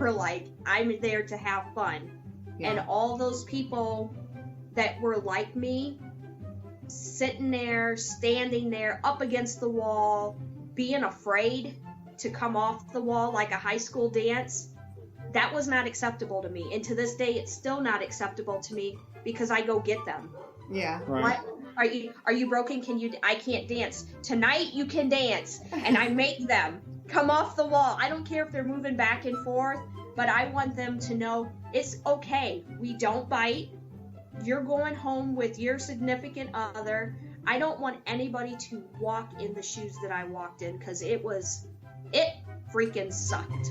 were like, I'm there to have fun. Yeah. And all those people that were like me, sitting there, standing there, up against the wall, being afraid to come off the wall like a high school dance, that was not acceptable to me. And to this day, it's still not acceptable to me because I go get them. Yeah. Right. What? Are you broken? I can't dance. Tonight you can dance. And I make them come off the wall. I don't care if they're moving back and forth, but I want them to know it's okay. We don't bite. You're going home with your significant other. I don't want anybody to walk in the shoes that I walked in because it freaking sucked.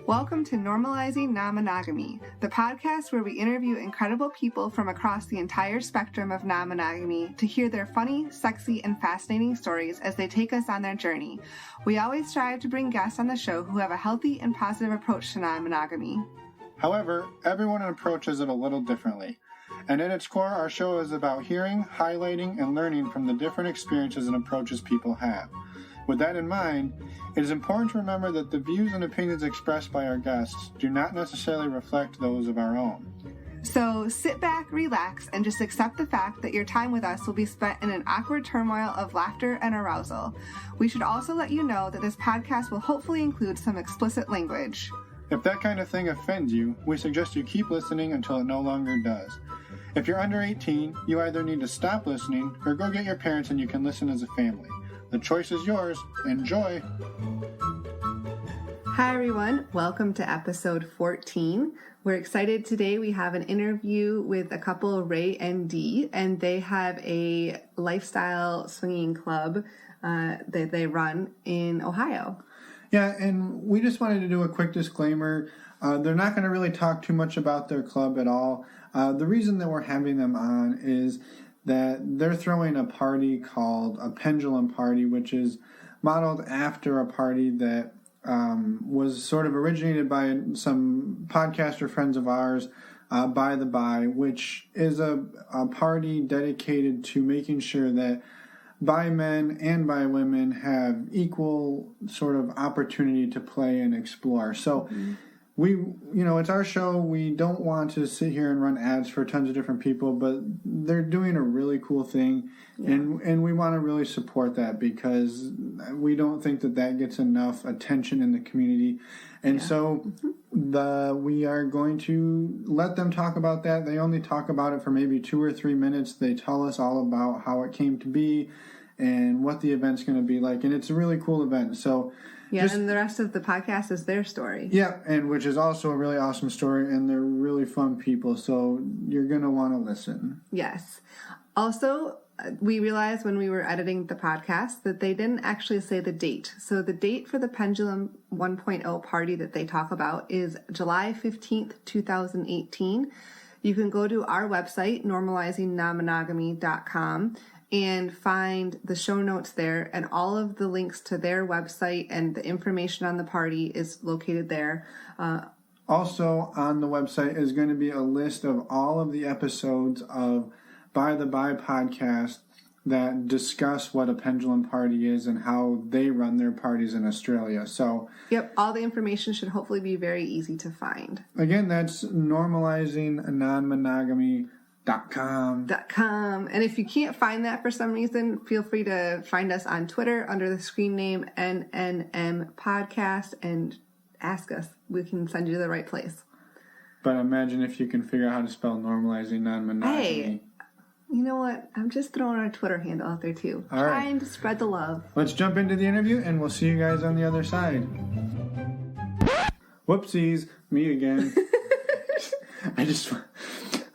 Welcome to Normalizing Non-Monogamy, the podcast where we interview incredible people from across the entire spectrum of non-monogamy to hear their funny, sexy, and fascinating stories as they take us on their journey. We always strive to bring guests on the show who have a healthy and positive approach to non-monogamy. However, everyone approaches it a little differently. And at its core, our show is about hearing, highlighting, and learning from the different experiences and approaches people have. With that in mind, it is important to remember that the views and opinions expressed by our guests do not necessarily reflect those of our own. So sit back, relax, and just accept the fact that your time with us will be spent in an awkward turmoil of laughter and arousal. We should also let you know that this podcast will hopefully include some explicit language. If that kind of thing offends you, we suggest you keep listening until it no longer does. If you're under 18, you either need to stop listening or go get your parents and you can listen as a family. The choice is yours. Enjoy! Hi everyone, welcome to episode 14. We're excited today. We have an interview with a couple, Ray and Dee, and they have a lifestyle swinging club that they run in Ohio. Yeah, and we just wanted to do a quick disclaimer. They're not going to really talk too much about their club at all. The reason that we're having them on is that they're throwing a party called a pendulum party, which is modeled after a party that was sort of originated by some podcaster friends of ours, By the By, which is a party dedicated to making sure that bi men and bi women have equal sort of opportunity to play and explore. So it's our show. We don't want to sit here and run ads for tons of different people, but they're doing a really cool thing. Yeah. And we want to really support that because we don't think that gets enough attention in the community. And so we are going to let them talk about that. They only talk about it for maybe 2 or 3 minutes. They tell us all about how it came to be and what the event's going to be like. And it's a really cool event. So and the rest of the podcast is their story. Yeah, and which is also a really awesome story, and they're really fun people, so you're going to want to listen. Yes. Also, we realized when we were editing the podcast that they didn't actually say the date. So the date for the Pendulum 1.0 party that they talk about is July 15th, 2018. You can go to our website, normalizingnonmonogamy.com, and find the show notes there, and all of the links to their website and the information on the party is located there. Also on the website is going to be a list of all of the episodes of By the By podcast that discuss what a pendulum party is and how they run their parties in Australia. So, yep, all the information should hopefully be very easy to find. Again, that's normalizingnonmonogamy.com. And if you can't find that for some reason, feel free to find us on Twitter under the screen name NNM Podcast and ask us. We can send you to the right place. But imagine if you can figure out how to spell normalizing non-monogamy. Hey, you know what? I'm just throwing our Twitter handle out there too. All Trying to spread the love. Let's jump into the interview and we'll see you guys on the other side. Whoopsies, me again.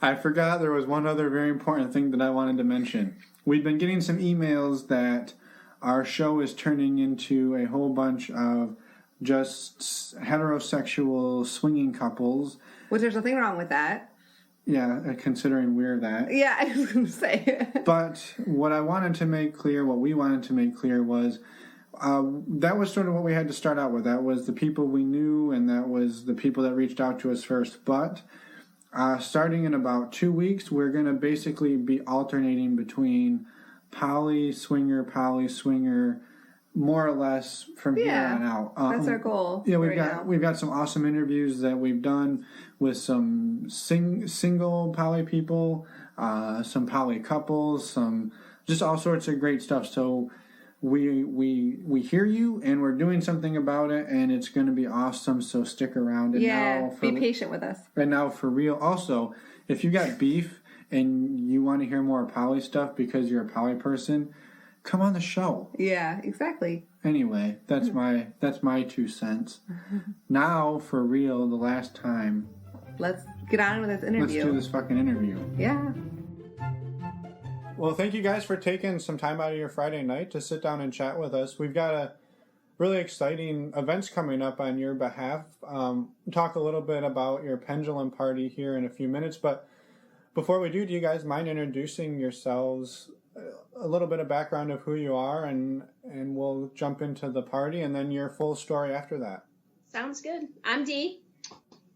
I forgot there was one other very important thing that I wanted to mention. We've been getting some emails that our show is turning into a whole bunch of just heterosexual swinging couples. Well, there's nothing wrong with that. Yeah, considering we're that. Yeah, I was going to say. But what we wanted to make clear was that was sort of what we had to start out with. That was the people we knew, and that was the people that reached out to us first. But starting in about 2 weeks, we're going to basically be alternating between poly swinger, more or less from here on out. That's our goal. Yeah, we've got some awesome interviews that we've done with some single poly people, some poly couples, some just all sorts of great stuff. So we hear you, and we're doing something about it, and it's going to be awesome. So stick around. And be patient with us. And now for real, also, if you got beef and you want to hear more poly stuff because you're a poly person, come on the show. Yeah, exactly. Anyway, that's my 2 cents. Now, for real, the last time. Let's get on with this interview. Let's do this fucking interview. Yeah. Well, thank you guys for taking some time out of your Friday night to sit down and chat with us. We've got a really exciting events coming up on your behalf. Talk a little bit about your pendulum party here in a few minutes, but before we do you guys mind introducing yourselves, a little bit of background of who you are, and we'll jump into the party and then your full story after that. Sounds good. I'm Dee.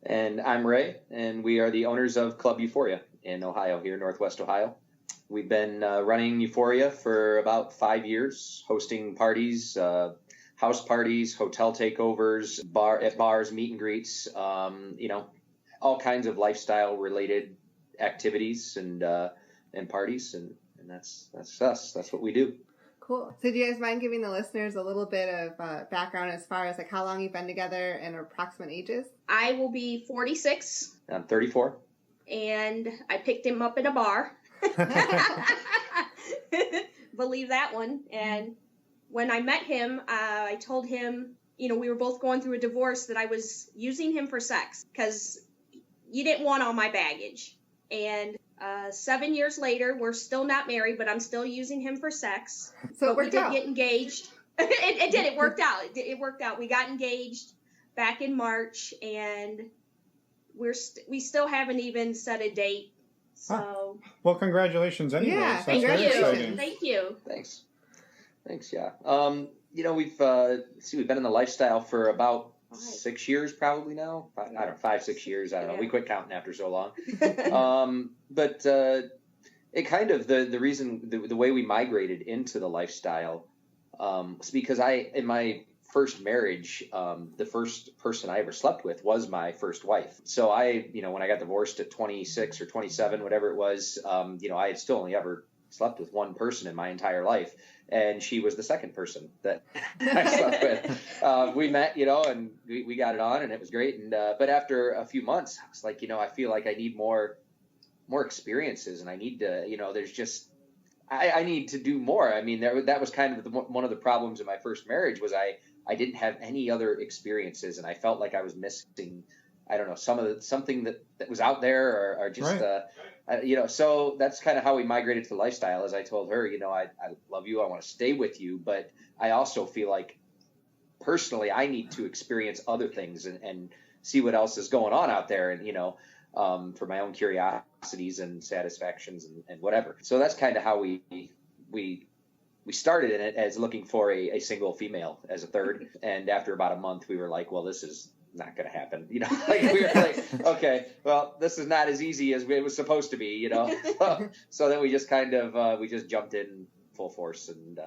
And I'm Ray, and we are the owners of Club Euphoria in Ohio, here in Northwest Ohio. We've been running Euphoria for about 5 years, hosting parties, house parties, hotel takeovers, bars, meet and greets, all kinds of lifestyle-related activities and parties, and that's us. That's what we do. Cool. So do you guys mind giving the listeners a little bit of background as far as like how long you've been together and approximate ages? I will be 46. I'm 34. And I picked him up in a bar. Believe that one. And when I met him, I told him, we were both going through a divorce, that I was using him for sex because you didn't want all my baggage. And 7 years later, we're still not married, but I'm still using him for sex. So we did get engaged. It did. It worked out. It worked out. We got engaged back in March, and we still haven't even set a date. So. Well, congratulations anyway. Yeah, That's thank very you. exciting. Thank you. Thanks. Yeah. We've been in the lifestyle for about 6 years probably now. 5-6 years. I don't know. We quit counting after so long. But it kind of, the reason, the way we migrated into the lifestyle was because in my first marriage, the first person I ever slept with was my first wife. So when I got divorced at 26 or 27, whatever it was, I had still only ever slept with one person in my entire life. And she was the second person that I slept with. We met, and we got it on, and it was great. And but after a few months, I was like, I feel like I need more experiences, and I need to, there's just, I need to do more. I mean, that was kind of one of the problems in my first marriage was I didn't have any other experiences, and I felt like I was missing, I don't know, something that was out there, or just, right. So that's kind of how we migrated to the lifestyle. As I told her, I love you, I want to stay with you, but I also feel like personally I need to experience other things and see what else is going on out there, and for my own curiosities and satisfactions and whatever. So that's kind of how we started in it, as looking for a single female as a third. And after about a month, we were like, well, this is not going to happen. We were like, okay, well, this is not as easy as it was supposed to be, So then we just kind of, we just jumped in full force and,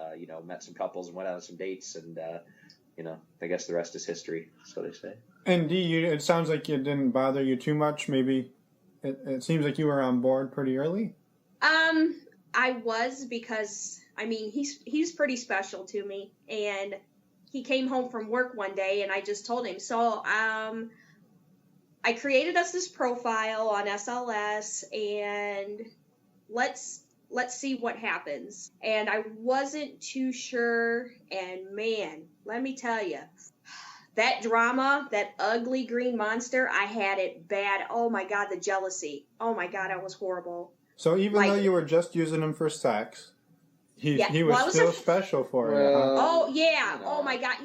met some couples and went on some dates, and, I guess the rest is history, so they say. And Dee, it sounds like it didn't bother you too much. Maybe it seems like you were on board pretty early. I was, because he's pretty special to me, and he came home from work one day, and I just told him. So I created us this profile on SLS, and let's see what happens. And I wasn't too sure, and man, let me tell you, that drama, that ugly green monster, I had it bad. Oh my God, the jealousy. Oh my God, I was horrible. So even though you were just using him for sex, he was still special for you. Huh? Oh yeah. Oh my God.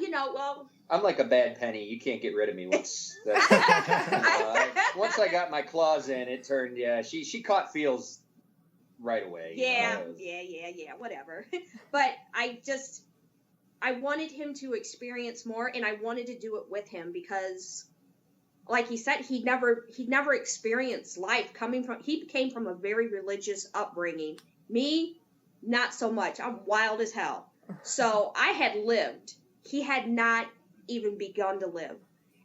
I'm like a bad penny. You can't get rid of me once. Once I got my claws in, it turned. Yeah, she caught feels right away. Yeah. Whatever. But I wanted him to experience more, and I wanted to do it with him because, like he said, he'd never experienced life. He came from a very religious upbringing. Me, not so much. I'm wild as hell. So I had lived. He had not even begun to live.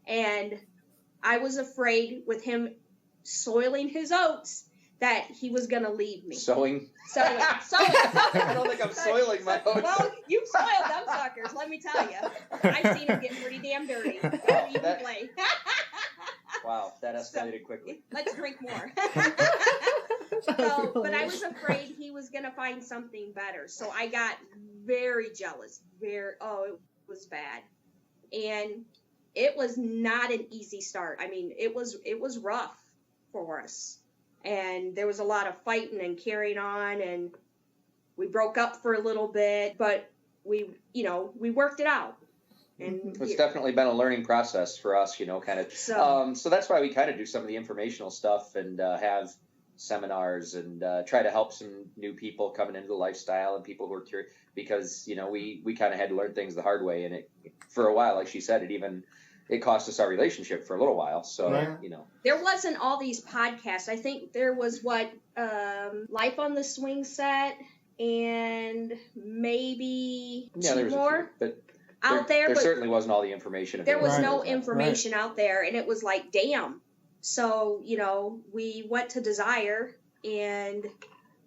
And I was afraid with him soiling his oats that he was going to leave me. Sewing. I don't think I'm soiling my oats. Well, you've soiled them suckers, let me tell you. I've seen him get pretty damn dirty. Don't even play. Wow, that escalated quickly. Let's drink more. But I was afraid he was going to find something better. So I got very jealous. It was bad. And it was not an easy start. I mean, it was rough for us. And there was a lot of fighting and carrying on, and we broke up for a little bit, but we worked it out. And it's definitely been a learning process for us, kind of. So that's why we kind of do some of the informational stuff and have seminars and try to help some new people coming into the lifestyle and people who are curious, because we kind of had to learn things the hard way, and it for a while, like she said, it cost us our relationship for a little while. So there wasn't all these podcasts. I think there was Life on the Swing Set and maybe two more out there. There but certainly wasn't all the information. There was no information out there, and it was like, damn. So, we went to Desire, and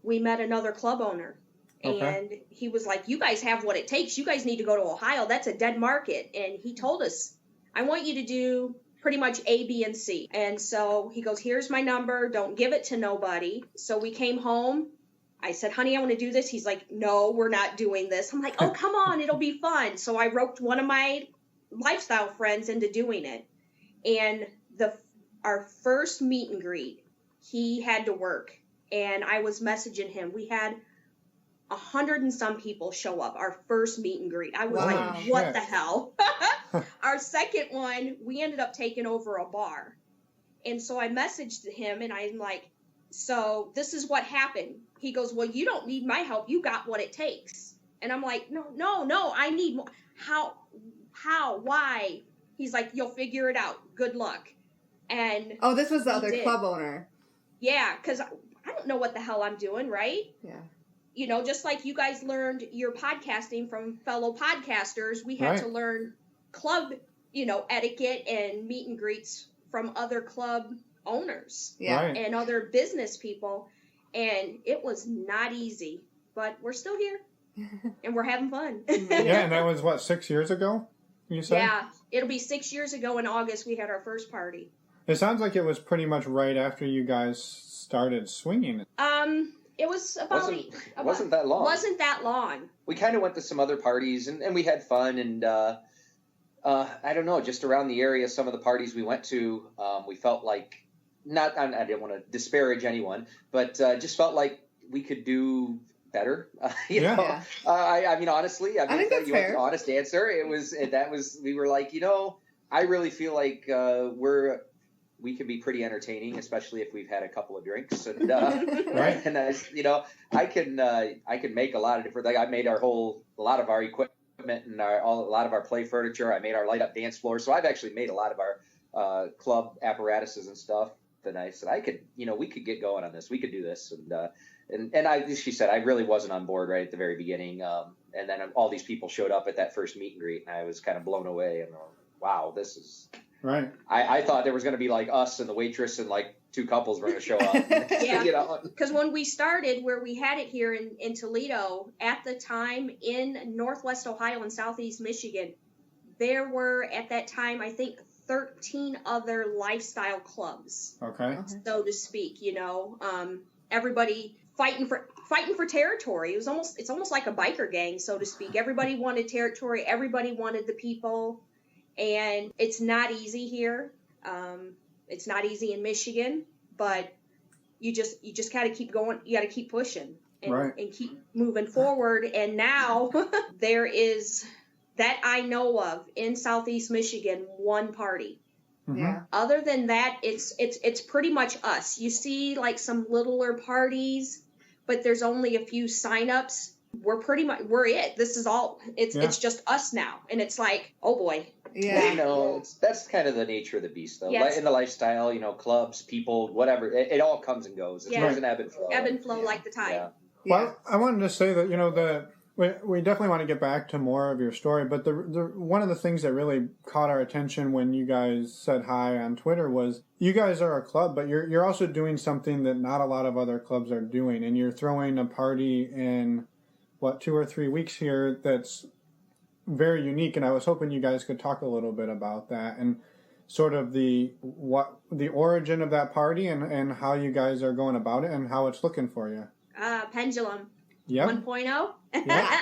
we met another club owner. Okay. And he was like, you guys have what it takes. You guys need to go to Ohio. That's a dead market. And he told us, I want you to do pretty much A, B, and C. And so he goes, here's my number. Don't give it to nobody. So we came home. I said, honey, I want to do this. He's like, no, we're not doing this. I'm like, oh, come on. It'll be fun. So I roped one of my lifestyle friends into doing it. And our first meet and greet, he had to work. And I was messaging him. We had 100 and some people show up. Our first meet and greet. I was like, what the hell? Our second one, we ended up taking over a bar. And so I messaged him, and I'm like, so this is what happened. He goes, well, you don't need my help. You got what it takes. And I'm like, no, I need more. How, why? He's like, you'll figure it out. Good luck. And this was the other club owner. Yeah, because I don't know what the hell I'm doing, right? Yeah. Just like you guys learned your podcasting from fellow podcasters, we had to learn club, etiquette and meet and greets from other club owners and other business people. And it was not easy, but we're still here and we're having fun. Yeah, and that was 6 years ago, you said? Yeah, it'll be 6 years ago in August we had our first party. It sounds like it was pretty much right after you guys started swinging. It was wasn't that long. Wasn't that long. We kind of went to some other parties and we had fun, and I don't know, just around the area, some of the parties we went to, we felt like, I didn't want to disparage anyone, but just felt like we could do better. I mean, honestly, I think that's fair. Want an honest answer. We were like, I really feel like we can be pretty entertaining, especially if we've had a couple of drinks. And right. And I can make a lot of different things. I made a lot of our equipment and a lot of our play furniture. I made our light up dance floor. So I've actually made a lot of our club apparatuses and stuff. And I said, we could get going on this. We could do this. And she said, I really wasn't on board right at the very beginning. And then all these people showed up at that first meet and greet, and I was kind of blown away. And wow, this is right. I thought there was going to be like us and the waitress and like two couples were going to show up. Yeah. Because when we started, where we had it here in Toledo, at the time in Northwest Ohio and Southeast Michigan, there were at that time, I think, 13 other lifestyle clubs. Okay. So to speak, everybody fighting for territory. It's almost like a biker gang, so to speak. Everybody wanted territory. Everybody wanted the people. And it's not easy here. It's not easy in Michigan, but you just got to keep going. You got to keep pushing and keep moving forward. And now there is, that I know of, in Southeast Michigan, one party. Yeah. Other than that, it's pretty much us. You see like some littler parties, but there's only a few signups. We're it. This is all. It's just us now, and it's like, oh boy. Yeah. That's kind of the nature of the beast, though. Yes. In the lifestyle, clubs, people, whatever, it all comes and goes. It's an ebb and flow. Ebb and flow like the tide. Yeah. Well, I wanted to say that, We definitely want to get back to more of your story, but the one of the things that really caught our attention when you guys said hi on Twitter was you guys are a club, but you're also doing something that not a lot of other clubs are doing, and you're throwing a party in 2 or 3 weeks here that's very unique. And I was hoping you guys could talk a little bit about that and sort of the origin of that party and how you guys are going about it and how it's looking for you. Pendulum. Yep. 1.0. Yeah.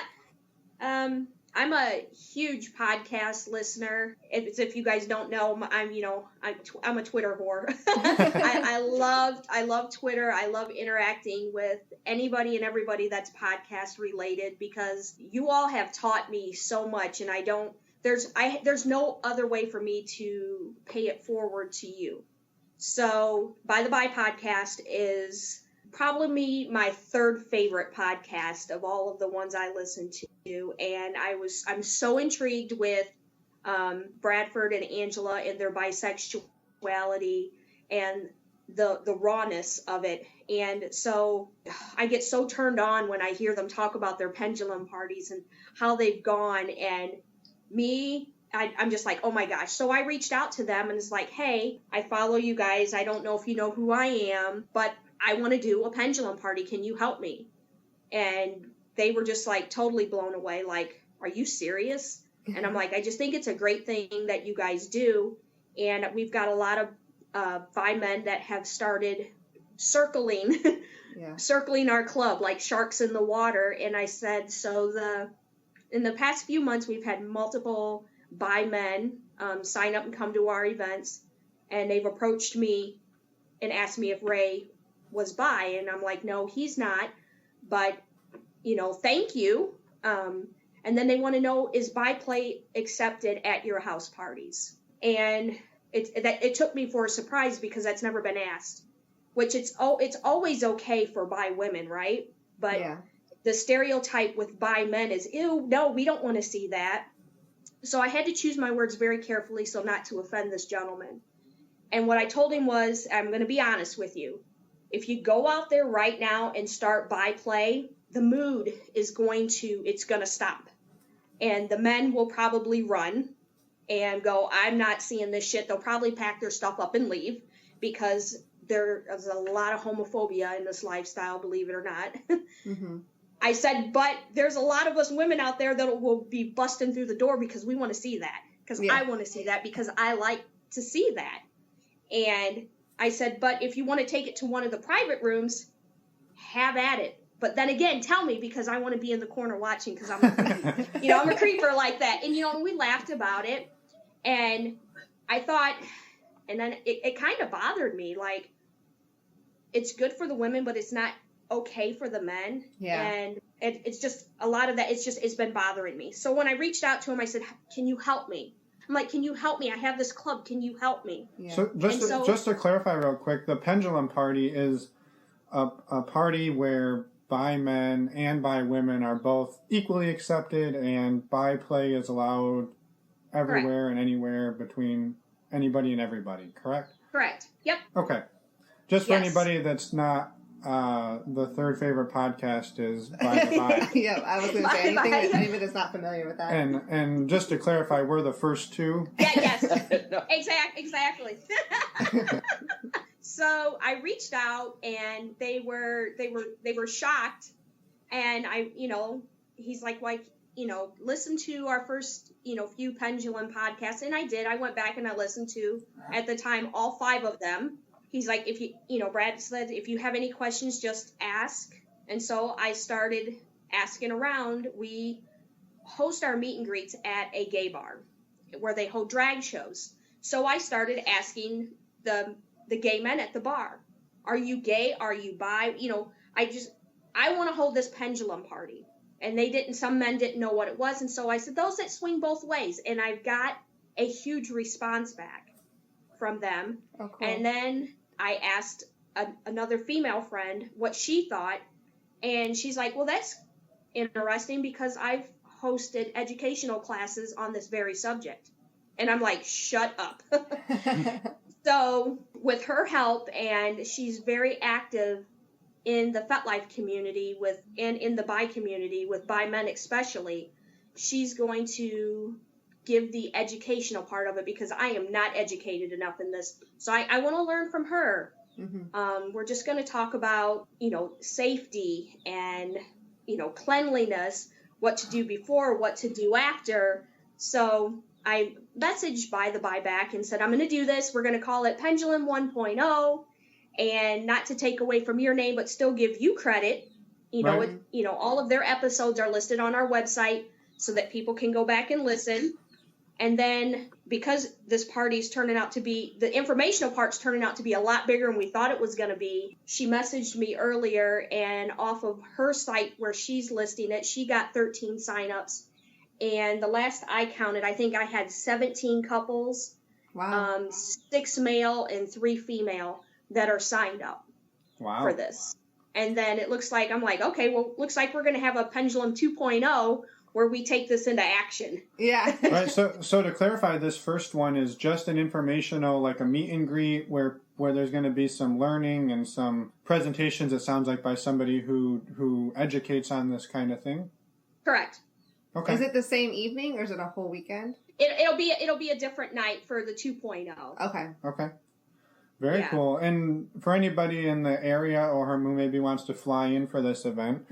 I'm a huge podcast listener. If you guys don't know, I'm a Twitter whore. I love Twitter. I love interacting with anybody and everybody that's podcast related because you all have taught me so much, and there's no other way for me to pay it forward to you. So, By the By podcast is probably my third favorite podcast of all of the ones I listen to, and I'm so intrigued with Bradford and Angela and their bisexuality and the rawness of it. And so I get so turned on when I hear them talk about their pendulum parties and how they've gone, and I'm just like, oh my gosh. So I reached out to them and it's like, hey, I follow you guys. I don't know if you know who I am, but I want to do a pendulum party. Can you help me? And they were just like totally blown away. Like, are you serious? And I'm like, I just think it's a great thing that you guys do. And we've got a lot of bi men that have started circling our club like sharks in the water. And I said, in the past few months, we've had multiple bi men sign up and come to our events. And they've approached me and asked me if Ray was bi, and I'm like, no, he's not, but thank you. And then they want to know, is bi play accepted at your house parties? And it took me for a surprise because that's never been asked, which it's always okay for bi women, right? But the stereotype with bi men is, ew, no, we don't want to see that. So I had to choose my words very carefully so not to offend this gentleman. And what I told him was, I'm going to be honest with you. If you go out there right now and start bi play, the mood is going to stop. And the men will probably run and go, I'm not seeing this shit. They'll probably pack their stuff up and leave because there is a lot of homophobia in this lifestyle, believe it or not. Mm-hmm. I said, but there's a lot of us women out there that will be busting through the door because we want to see that. Because I want to see that because I like to see that. And I said, but if you want to take it to one of the private rooms, have at it. But then again, tell me because I want to be in the corner watching because I'm I'm a creeper like that. And, we laughed about it. And I thought, and then it kind of bothered me. Like, it's good for the women, but it's not okay for the men. Yeah. And it's just a lot of that. It's been bothering me. So when I reached out to him, I said, can you help me? I'm like, can you help me? I have this club. Can you help me? Yeah. So just to clarify real quick, the pendulum party is a party where bi men and bi women are both equally accepted, and bi play is allowed everywhere and anywhere between anybody and everybody, correct? Correct. Yep. Okay. Just for anybody that's not, the third favorite podcast is By the By. Yeah, I was going to say anything that anybody that's not familiar with that. And just to clarify, we're the first two. Yeah, yes. No. Exactly. So I reached out and they were shocked, and he's like, listen to our first, few pendulum podcasts, and I did. I went back and I listened to, at the time, all 5 of them. He's like, if Brad said, if you have any questions, just ask. And so I started asking around. We host our meet and greets at a gay bar where they hold drag shows. So I started asking the gay men at the bar, are you gay? Are you bi? I want to hold this pendulum party. And some men didn't know what it was. And so I said, those that swing both ways. And I've got a huge response back from them. Oh, cool. And then I asked another female friend what she thought, and she's like, well, that's interesting because I've hosted educational classes on this very subject. And I'm like, shut up. So with her help, and she's very active in the FetLife community and in the bi community with bi men especially. She's going to give the educational part of it because I am not educated enough in this. So I want to learn from her. Mm-hmm. We're just going to talk about, safety and, cleanliness, what to do before, what to do after. So I messaged By the Bi back and said, I'm going to do this. We're going to call it Pendulum 1.0, and not to take away from your name, but still give you credit. Right. All of their episodes are listed on our website so that people can go back and listen. And then because this party's turning out to be, the informational part's turning out to be a lot bigger than we thought it was going to be, she messaged me earlier, and off of her site where she's listing it, she got 13 signups. And the last I counted, I think I had 17 couples, wow. 6 male and 3 female that are signed up for this. And then it looks like, I'm like, okay, well, looks like we're going to have a Pendulum 2.0 where we take this into action. Yeah. Right. So to clarify, this first one is just an informational, like a meet and greet where there's going to be some learning and some presentations, it sounds like, by somebody who educates on this kind of thing. Correct. Okay. Is it the same evening or is it a whole weekend? It'll be a different night for the 2.0. Okay. Very cool. And for anybody in the area or who maybe wants to fly in for this event,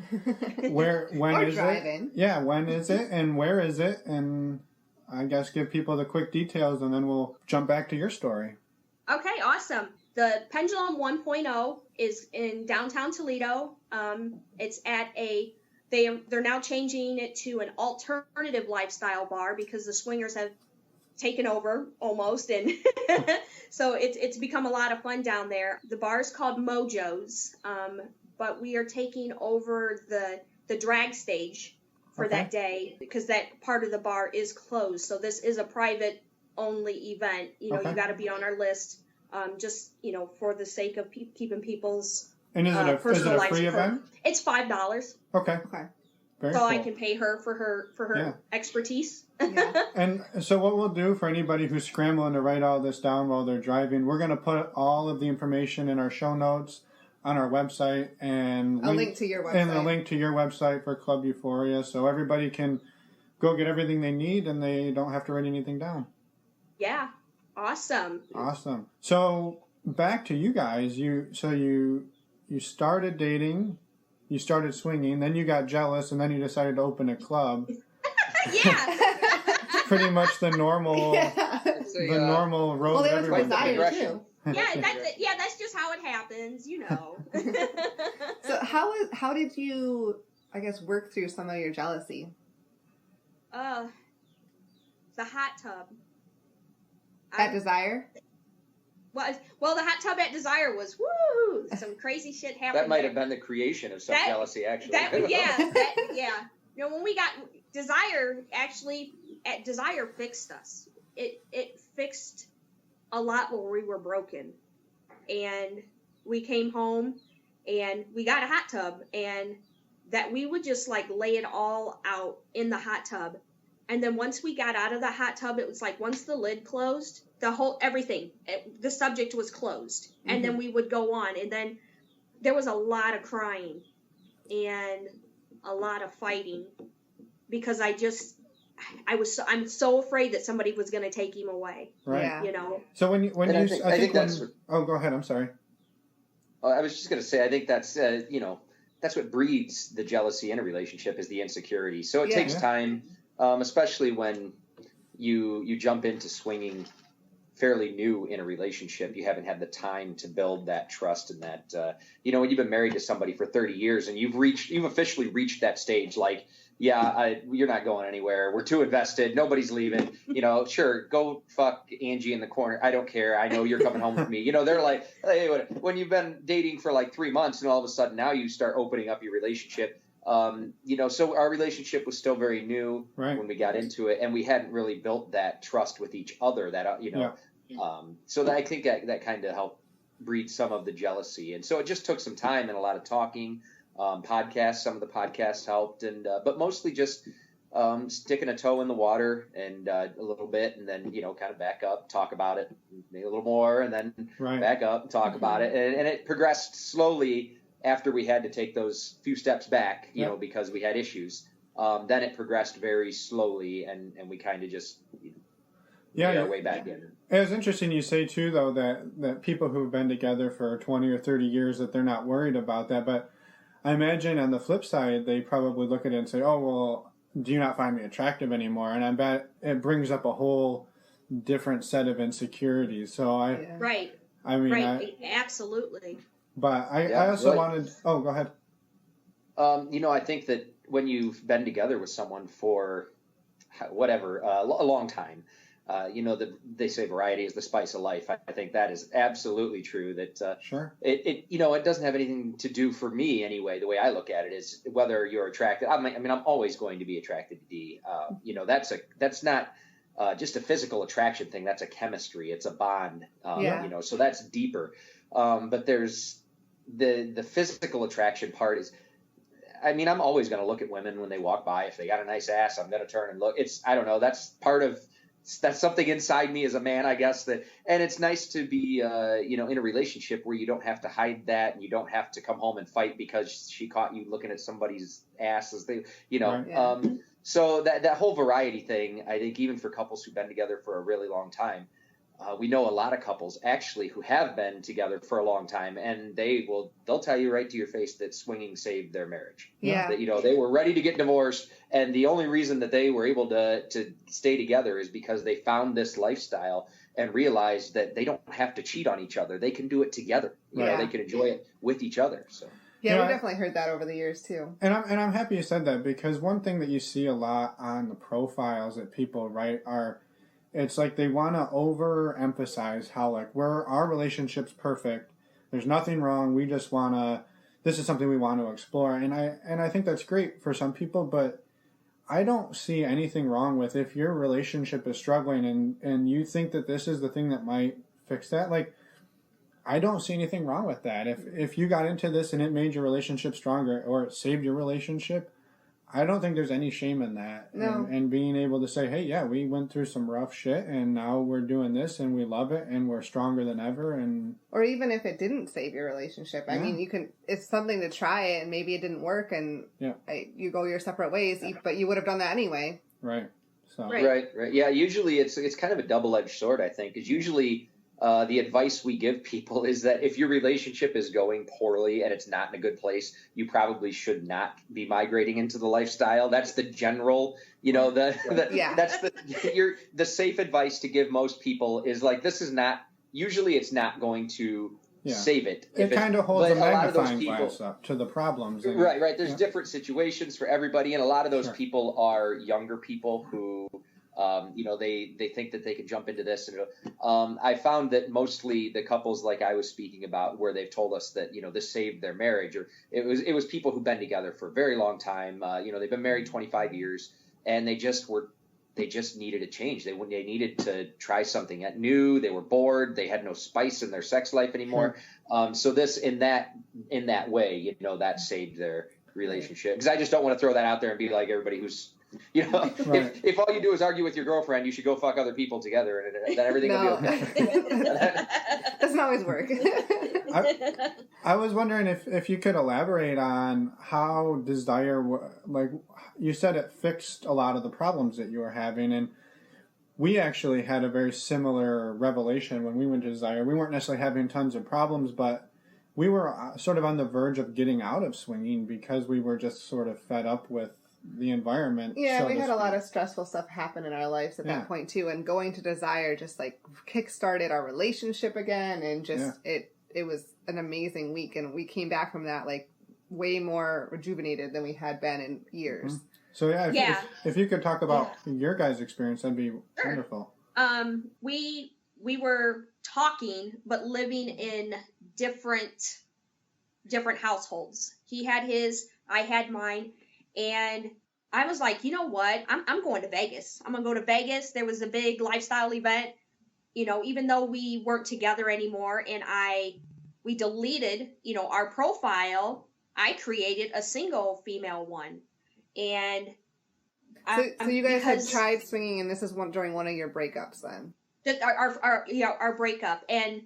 when or is drive it? In. Yeah, when is it and where is it? And I guess give people the quick details and then we'll jump back to your story. Okay, awesome. The Pendulum 1.0 is in downtown Toledo. It's at they're now changing it to an alternative lifestyle bar because the swingers have taken over almost, and so it's become a lot of fun down there. The bar is called Mojo's, but we are taking over the drag stage for that day because that part of the bar is closed. So this is a private only event. You got to be on our list, just for the sake of keeping people's and is it a free event? It's $5. Okay. Very cool. I can pay her for her expertise. Yeah. And so what we'll do for anybody who's scrambling to write all this down while they're driving, we're going to put all of the information in our show notes on our website and a link to your website. And a link to your website for Club Euphoria, so everybody can go get everything they need and they don't have to write anything down. Yeah. Awesome. So back to you guys. You started dating. You started swinging, then you got jealous, and then you decided to open a club. Yeah. Pretty much the normal, normal road. Well, there was desire too. That's just how it happens, So how did you, I guess, work through some of your jealousy? The hot tub. At Desire? Well, the hot tub at Desire was some crazy shit happened. That might have been the creation of some jealousy, actually. When we got Desire, actually, at Desire fixed us. It fixed a lot where we were broken, and we came home and we got a hot tub, and that we would just like lay it all out in the hot tub. And then once we got out of the hot tub, it was like once the lid closed, the subject was closed. Mm-hmm. And then we would go on. And then there was a lot of crying and a lot of fighting because I'm so afraid that somebody was going to take him away. Right. Yeah. So go ahead. I'm sorry. I was just going to say, I think that's, that's what breeds the jealousy in a relationship is the insecurity. So it takes time. Especially when you jump into swinging fairly new in a relationship, you haven't had the time to build that trust and that, when you've been married to somebody for 30 years and you've officially reached that stage, like, you're not going anywhere. We're too invested. Nobody's leaving. Sure, go fuck Angie in the corner. I don't care. I know you're coming home with me. They're like, hey, when you've been dating for like 3 months and all of a sudden now you start opening up your relationship. So our relationship was still very new when we got into it, and we hadn't really built that trust with each other. So I think that kind of helped breed some of the jealousy, and so it just took some time and a lot of talking. Podcasts, some of the podcasts helped, but mostly just sticking a toe in the water and a little bit, and then kind of back up, talk about it, maybe a little more, and then back up and talk about it, and it progressed slowly. after we had to take those few steps back, you know, because we had issues, then it progressed very slowly, and we kind of just made our way back in. It was interesting you say, too, though, that people who've been together for 20 or 30 years, that they're not worried about that. But I imagine on the flip side, they probably look at it and say, oh, well, do you not find me attractive anymore? And I bet it brings up a whole different set of insecurities. So Right. I mean, absolutely. But I also wanted... Oh, go ahead. You know, I think that when you've been together with someone for whatever, a long time, you know, they say variety is the spice of life. I think that is absolutely true. That sure. It you know, it doesn't have anything to do, for me anyway. The way I look at it is whether you're attracted. I mean, I'm always going to be attracted to D. You know, that's not just a physical attraction thing. That's a chemistry. It's a bond. You know, so that's deeper. But there's the physical attraction part is. I mean, I'm always going to look at women when they walk by. If they got a nice ass, I'm going to turn and look. I don't know. That's something inside me as a man, I guess. And it's nice to be, you know, in a relationship where you don't have to hide that, and you don't have to come home and fight because she caught you looking at somebody's ass as they, you know. Right. So that whole variety thing, I think, even for couples who've been together for a really long time, we know a lot of couples actually who have been together for a long time, and they'll tell you right to your face that swinging saved their marriage. Yeah. That, you know, they were ready to get divorced, and the only reason that they were able to stay together is because they found this lifestyle and realized that they don't have to cheat on each other. They can do it together. You know, they can enjoy it with each other. So. Yeah, we definitely heard that over the years too. And I'm happy you said that, because one thing that you see a lot on the profiles that people write are, it's like they want to overemphasize how, like, our relationship's perfect. There's nothing wrong. We just want to, this is something we want to explore. And I think that's great for some people, but I don't see anything wrong with if your relationship is struggling and you think that this is the thing that might fix that. Like, I don't see anything wrong with that. If you got into this and it made your relationship stronger or it saved your relationship, I don't think there's any shame in that. No. And being able to say, hey, yeah, we went through some rough shit and now we're doing this and we love it and we're stronger than ever. And or even if it didn't save your relationship. I mean, it's something to try it, and maybe it didn't work and you go your separate ways, but you would have done that anyway. Right. So. Right. Yeah, usually it's kind of a double-edged sword, I think, because usually the advice we give people is that if your relationship is going poorly and it's not in a good place, you probably should not be migrating into the lifestyle. That's the general, you know, that's the safe advice to give most people is like, this is not, usually it's not going to save it. It kind of holds a magnifying glass up to the problems. Right. There's different situations for everybody. And a lot of those people are younger people who, you know, they think that they can jump into this. And I found that mostly the couples like I was speaking about, where they've told us that, you know, this saved their marriage, or it was people who've been together for a very long time. You know, they've been married 25 years and they just needed a change. They needed to try something new. They were bored. They had no spice in their sex life anymore. So this, in that way, you know, that saved their relationship. Because I just don't want to throw that out there and be like everybody who's, you know, if all you do is argue with your girlfriend, you should go fuck other people together, and then everything will be okay. Doesn't always work. I was wondering if you could elaborate on how Desire, like you said, it fixed a lot of the problems that you were having, and we actually had a very similar revelation when we went to Desire. We weren't necessarily having tons of problems, but we were sort of on the verge of getting out of swinging because we were just sort of fed up with the environment. Yeah, we had a lot of stressful stuff happen in our lives at that point too, and going to Desire just like kick-started our relationship again, and just it was an amazing week, and we came back from that like way more rejuvenated than we had been in years. Mm-hmm. So if you could talk about your guys' experience, that'd be wonderful. We were talking but living in different households. He had his, I had mine. And I was like, you know what? I'm going to Vegas. I'm going to go to Vegas. There was a big lifestyle event, you know, even though we weren't together anymore, and we deleted, you know, our profile. I created a single female one. And so you guys had tried swinging, and this is during one of your breakups then? Our breakup. And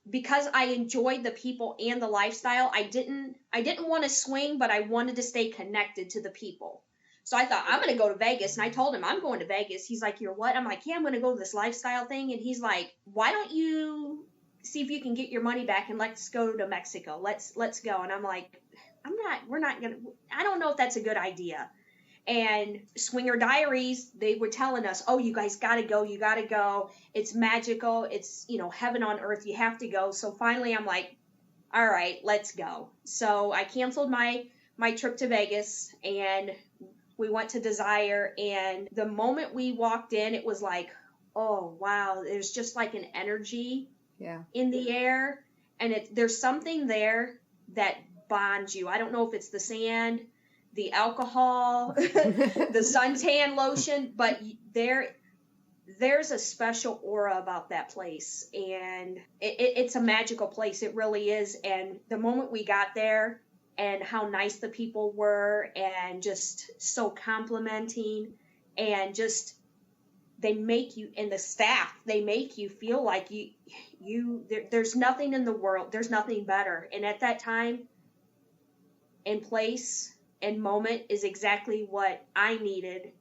because I enjoyed the people and the lifestyle, I didn't want to swing, but I wanted to stay connected to the people. So I thought, I'm going to go to Vegas. And I told him, I'm going to Vegas. He's like, you're what? I'm like, yeah, I'm going to go to this lifestyle thing. And he's like, why don't you see if you can get your money back and let's go to Mexico. Let's go. And I'm like, we're not going to, I don't know if that's a good idea. And Swinger Diaries, they were telling us, oh, you guys got to go. You got to go. It's magical. It's, heaven on earth. You have to go. So finally I'm like, all right, let's go. So I canceled my trip to Vegas and we went to Desire. And the moment we walked in, it was like, oh, wow, there's just like an energy in the air. And there's something there that bonds you. I don't know if it's the sand, the alcohol, the suntan lotion, but there's a special aura about that place, and it's a magical place. It really is. And the moment we got there and how nice the people were and just so complimenting, and just they make you, and the staff, they make you feel like there's nothing in the world, there's nothing better. And at that time and place and moment is exactly what I needed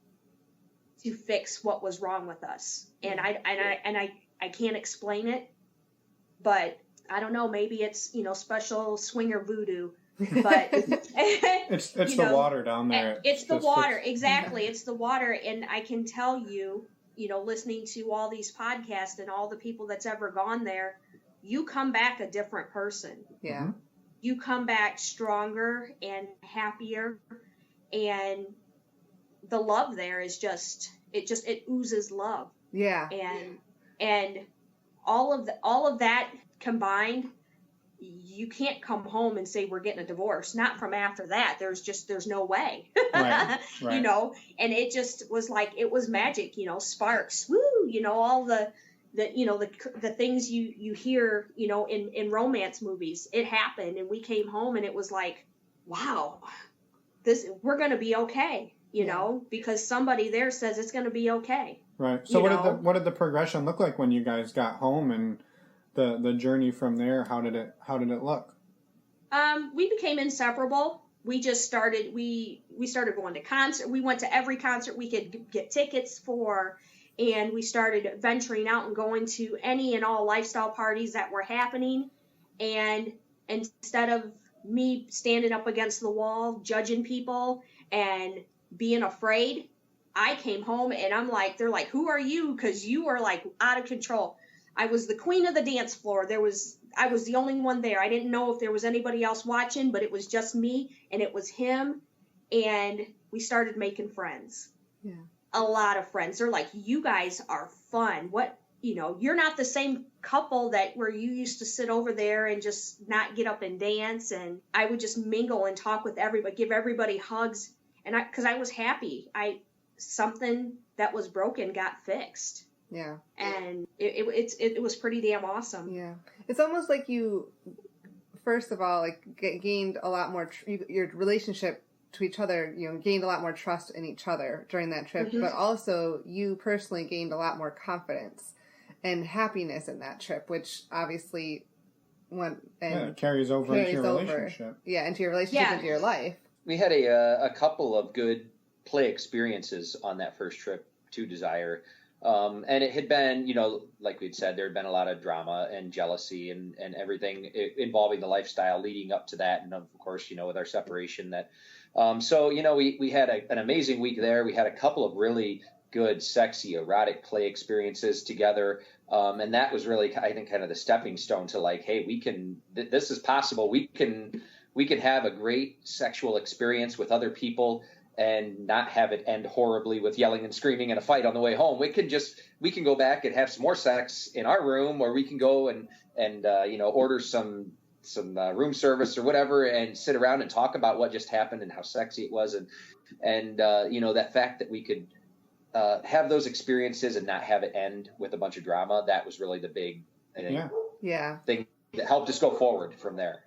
to fix what was wrong with us. And I can't explain it, but I don't know, maybe it's, special swinger voodoo, but it's the water down there. It's the water. Exactly. It's the water. And I can tell you, listening to all these podcasts and all the people that's ever gone there, you come back a different person. Yeah. Mm-hmm. You come back stronger and happier, and the love there is it oozes love. Yeah. And all of that combined, you can't come home and say we're getting a divorce. Not from after that. There's no way. Right. And it just was like, it was magic, sparks, woo, all the things you hear, in romance movies. It happened, and we came home and it was like, wow, we're going to be okay, because somebody there says it's going to be okay. Right. So what did the progression look like when you guys got home, and the journey from there? How did it look? We became inseparable. We just started, we started going to concert. We went to every concert we could get tickets for. And we started venturing out and going to any and all lifestyle parties that were happening. And instead of me standing up against the wall, judging people and being afraid, I came home and I'm like, they're like, who are you? Because you are like out of control. I was the queen of the dance floor. I was the only one there. I didn't know if there was anybody else watching, but it was just me and it was him. And we started making friends. Yeah. A lot of friends. They're like, you guys are fun. What, you're not the same couple where you used to sit over there and just not get up and dance. And I would just mingle and talk with everybody, give everybody hugs. And because I was happy. Something that was broken got fixed. Yeah. And it was pretty damn awesome. Yeah. It's almost like you, first of all, like gained a lot more, your relationship to each other, gained a lot more trust in each other during that trip, mm-hmm. but also you personally gained a lot more confidence and happiness in that trip, which obviously it carries over into your relationship. Yeah, into your relationship, into your life. We had a couple of good play experiences on that first trip to Desire. And it had been, like we'd said, there had been a lot of drama and jealousy and everything involving the lifestyle leading up to that. And of course, with our separation that, we had an amazing week there. We had a couple of really good, sexy, erotic play experiences together. And that was really, I think, kind of the stepping stone to like, hey, this is possible. We can have a great sexual experience with other people and not have it end horribly with yelling and screaming and a fight on the way home. We can go back and have some more sex in our room, or we can go and order some room service or whatever and sit around and talk about what just happened and how sexy it was. And that fact that we could have those experiences and not have it end with a bunch of drama, that was really the big thing that helped us go forward from there,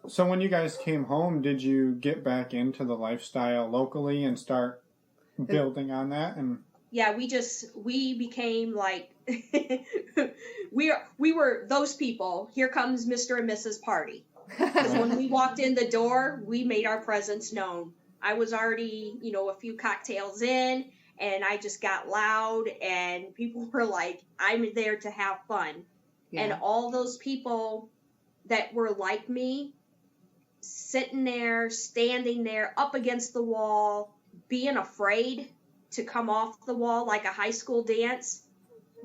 So when you guys came home, did you get back into the lifestyle locally and start building on that? And yeah, we became like we were those people. Here comes Mr. and Mrs. Party. Because when we walked in the door, we made our presence known. I was already, a few cocktails in, and I just got loud, and people were like, I'm there to have fun. Yeah. And all those people that were like me, sitting there, standing there, up against the wall, being afraid to come off the wall like a high school dance,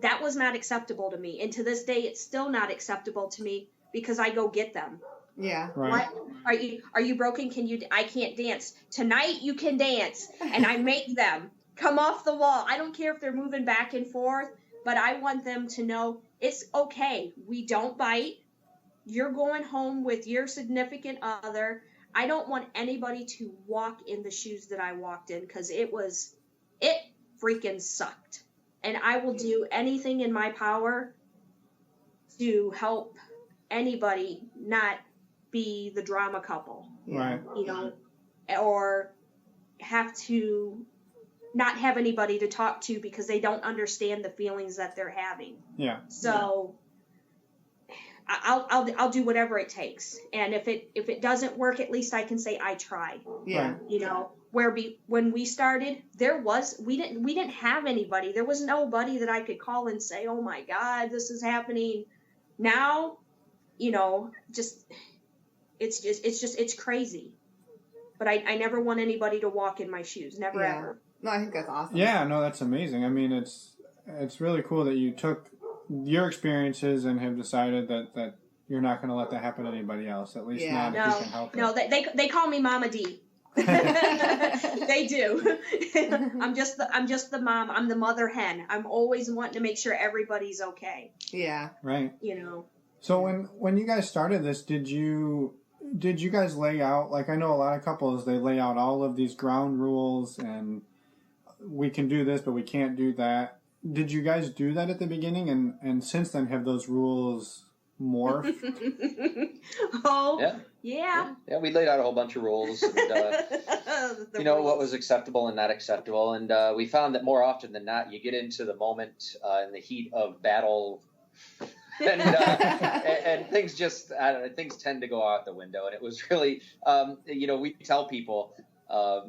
that was not acceptable to me. And to this day, it's still not acceptable to me because I go get them. Yeah. Right. What? Are you broken? I can't dance. Tonight you can dance. And I make them come off the wall. I don't care if they're moving back and forth, but I want them to know it's okay. We don't bite. You're going home with your significant other. I don't want anybody to walk in the shoes that I walked in because it freaking sucked. And I will do anything in my power to help anybody not be the drama couple, Right. or have to not have anybody to talk to because they don't understand the feelings that they're having. Yeah. So I'll do whatever it takes, and if it doesn't work, at least I can say I tried. Yeah. When we started, we didn't have anybody. There was nobody that I could call and say, oh my God, this is happening. Now, it's crazy. But I never want anybody to walk in my shoes. Never ever. No, I think that's awesome. Yeah, no, that's amazing. I mean, it's really cool that you took your experiences and have decided that you're not going to let that happen to anybody else. At least not if you can help it. No, they call me Mama D. They do. I'm just the mom. I'm the mother hen. I'm always wanting to make sure everybody's okay. Yeah. Right. So when you guys started this, did you guys lay out, like I know a lot of couples, they lay out all of these ground rules and we can do this, but we can't do that. Did you guys do that at the beginning? And since then, have those rules morphed? Oh, yeah. Yeah, we laid out a whole bunch of rules. And, what was acceptable and not acceptable. And we found that more often than not, you get into the moment in the heat of battle and things just, things tend to go out the window. And it was really, we tell people,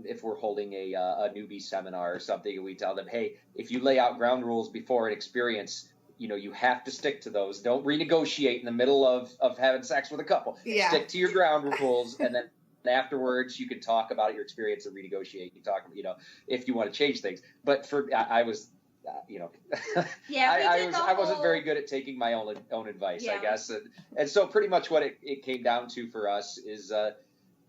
if we're holding a newbie seminar or something, we tell them, hey, if you lay out ground rules before an experience, you have to stick to those. Don't renegotiate in the middle of having sex with a couple. Yeah. Stick to your ground rules, and then afterwards you can talk about your experience and renegotiate. You talk, if you want to change things. But I was. I wasn't very good at taking my own advice, I guess, and so pretty much what it came down to for us is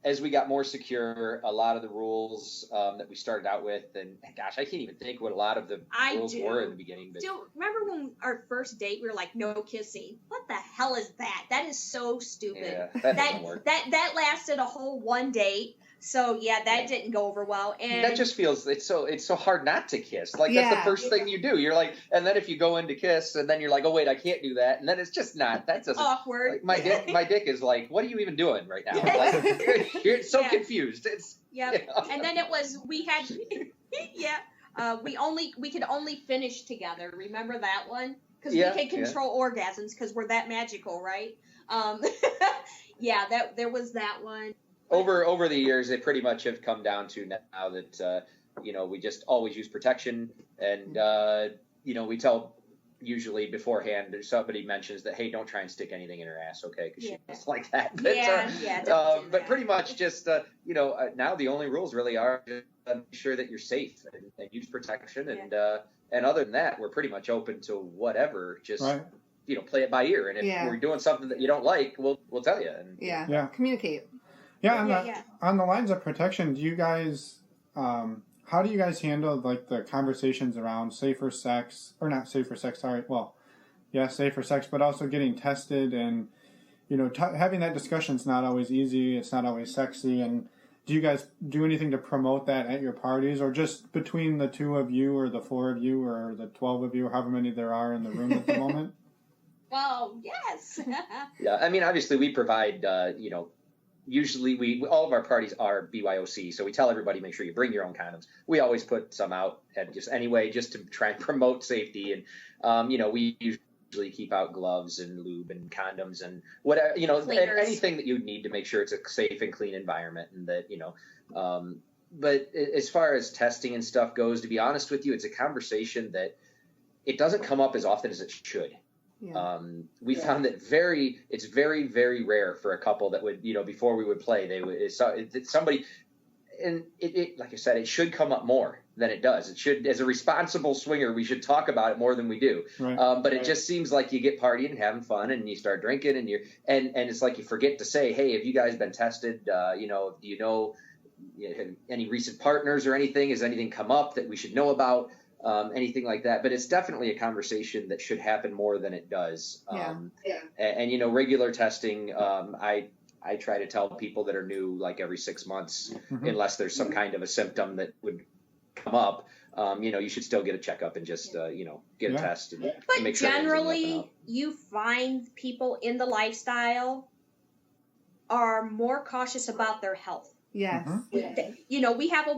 as we got more secure, a lot of the rules that we started out with, and gosh, I can't even think what a lot of the rules were in the beginning. But remember when our first date, we were like, no kissing? What the hell is that? That is so stupid. Yeah, that doesn't work. That lasted a whole one date. So that didn't go over well, and that just feels it's so hard not to kiss. Like that's the first thing you do. You're like, and then if you go in to kiss, and then you're like, oh wait, I can't do that, and then it's just not. That doesn't awkward. Like, my dick is like, what are you even doing right now? Like, you're so confused. It's And then it was we had we could only finish together. Remember that one? Because we could control orgasms because we're that magical, right? There was that one. Over the years, they pretty much have come down to now that we just always use protection, and we tell usually beforehand if somebody mentions that, hey, don't try and stick anything in her ass, okay? Because she's like that. But, but pretty much just now the only rules really are to make sure that you're safe and use protection, and other than that, we're pretty much open to whatever. Just play it by ear, and if we're doing something that you don't like, we'll tell you. And, communicate. On the lines of protection, do you guys, how do you guys handle like the conversations around safer sex, or not safer sex, sorry, safer sex, but also getting tested and, having that discussion's not always easy, it's not always sexy, and do you guys do anything to promote that at your parties, or just between the 2 of you, or the 4 of you, or the 12 of you, or however many there are in the room at the moment? Well, yes. I mean, obviously we provide, usually all of our parties are BYOC, so we tell everybody make sure you bring your own condoms. We always put some out at just to try and promote safety, and we usually keep out gloves and lube and condoms and whatever, anything that you need to make sure it's a safe and clean environment, and that but as far as testing and stuff goes, to be honest with you, it's a conversation that it doesn't come up as often as it should. Yeah. We found that it's very, very rare for a couple that would, before we would play, somebody, and it like I said, it should come up more than it does. It should, as a responsible swinger, we should talk about it more than we do. Right. But it just seems like you get partying and having fun, and you start drinking, and and it's like you forget to say, hey, have you guys been tested? Do you know any recent partners or anything? Has anything come up that we should know about? Anything like that, but it's definitely a conversation that should happen more than it does. And regular testing, I try to tell people that are new, like every 6 months, unless there's some kind of a symptom that would come up, you should still get a checkup and just, get a test. And make sure generally, you find people in the lifestyle are more cautious about their health. Yes. We have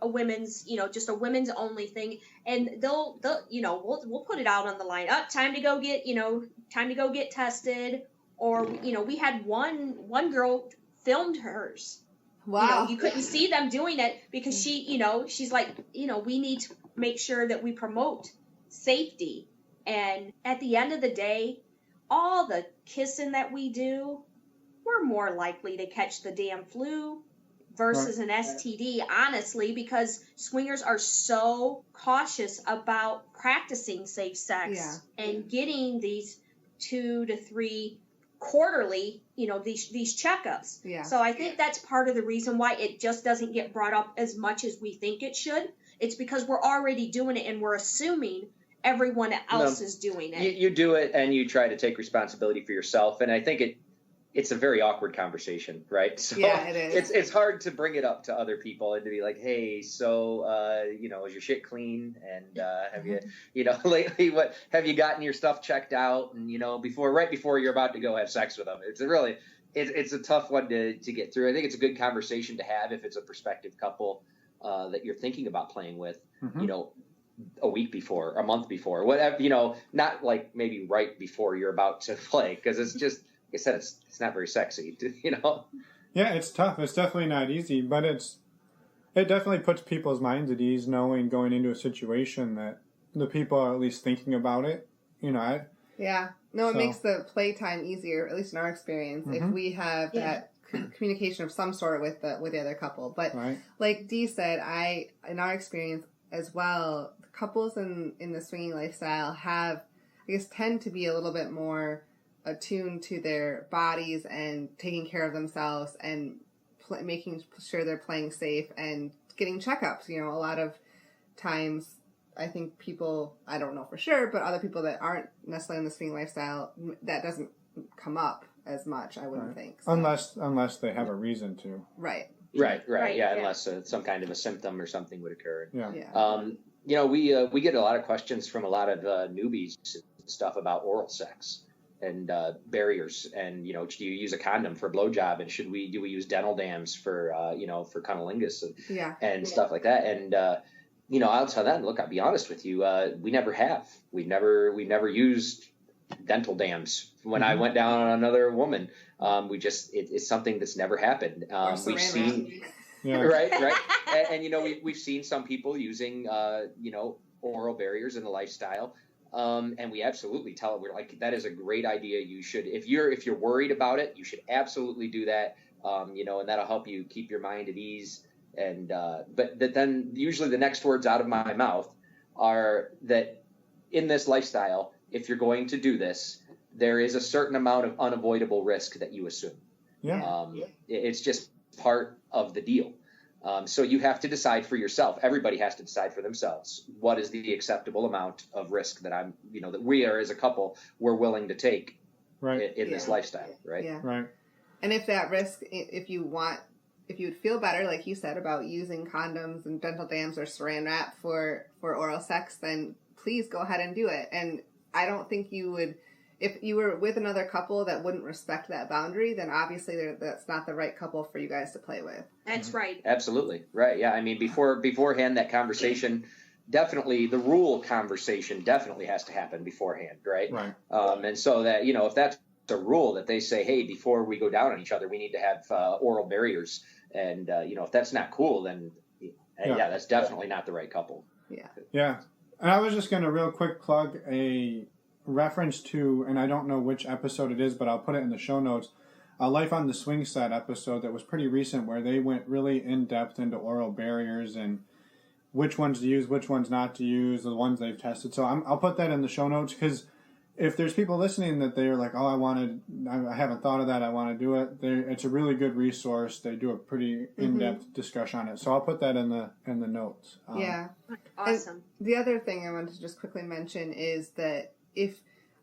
a women's, just a women's only thing, and they'll we'll put it out on the line. Time to go get tested, or we had one girl filmed hers. Wow. You couldn't see them doing it because she's like, we need to make sure that we promote safety, and at the end of the day, all the kissing that we do, we're more likely to catch the damn flu versus an STD, honestly, because swingers are so cautious about practicing safe sex and getting these 2 to 3 quarterly, these checkups. Yeah. So I think that's part of the reason why it just doesn't get brought up as much as we think it should. It's because we're already doing it and we're assuming everyone else is doing it. You do it and you try to take responsibility for yourself, and I think it's a very awkward conversation, right? So yeah, it is. It's hard to bring it up to other people and to be like, hey, so, is your shit clean? And have you, lately, what have you gotten your stuff checked out? And, right before you're about to go have sex with them. It's a tough one to get through. I think it's a good conversation to have if it's a prospective couple that you're thinking about playing with, a week before, a month before, whatever, not like maybe right before you're about to play, because it's just, like I said, it's not very sexy, Yeah, it's tough. It's definitely not easy, but it definitely puts people's minds at ease knowing going into a situation that the people are at least thinking about it, Yeah. No, it makes the playtime easier, at least in our experience, if we have that communication of some sort with the other couple. But like Dee said, in our experience as well, couples in the swinging lifestyle tend to be a little bit more attuned to their bodies and taking care of themselves and making sure they're playing safe and getting checkups. A lot of times I think people, I don't know for sure, but other people that aren't necessarily in the swinging lifestyle, that doesn't come up as much, I wouldn't think. So. Unless they have a reason to. Right. Right. Yeah, unless some kind of a symptom or something would occur. Yeah. We get a lot of questions from a lot of newbies and stuff about oral sex and barriers, and do you use a condom for a blowjob, and do we use dental dams for for cunnilingus and stuff like that, and I'll tell them, look, I'll be honest with you, we never have. We've never used dental dams. When I went down on another woman, it's something that's never happened. We've seen right, and we've seen some people using oral barriers in the lifestyle. And we absolutely tell them, we're like, that is a great idea. You should, if you're worried about it, you should absolutely do that. And that'll help you keep your mind at ease. And, but then usually the next words out of my mouth are that in this lifestyle, if you're going to do this, there is a certain amount of unavoidable risk that you assume. It's just part of the deal. So you have to decide for yourself. Everybody has to decide for themselves. What is the acceptable amount of risk that that we are as a couple, we're willing to take in this lifestyle, right? Yeah. Right. And if that risk, if you would feel better, like you said, about using condoms and dental dams or saran wrap for oral sex, then please go ahead and do it. And I don't think you would, if you were with another couple that wouldn't respect that boundary, then obviously that's not the right couple for you guys to play with. That's right. Absolutely. Right. Yeah. I mean, beforehand, that conversation, definitely the rule conversation definitely has to happen beforehand. Right. Right. And so that, if that's a rule that they say, hey, before we go down on each other, we need to have oral barriers. And, if that's not cool, then that's definitely not the right couple. Yeah. Yeah. And I was just going to real quick plug a reference to, and I don't know which episode it is, but I'll put it in the show notes, a Life on the Swing Set episode that was pretty recent where they went really in depth into oral barriers and which ones to use, which ones not to use, the ones they've tested. So I'll put that in the show notes because if there's people listening that they're like, oh, I haven't thought of that, I want to do it, it's a really good resource. They do a pretty in-depth discussion on it. So I'll put that in the notes. Yeah. Awesome. And the other thing I wanted to just quickly mention is that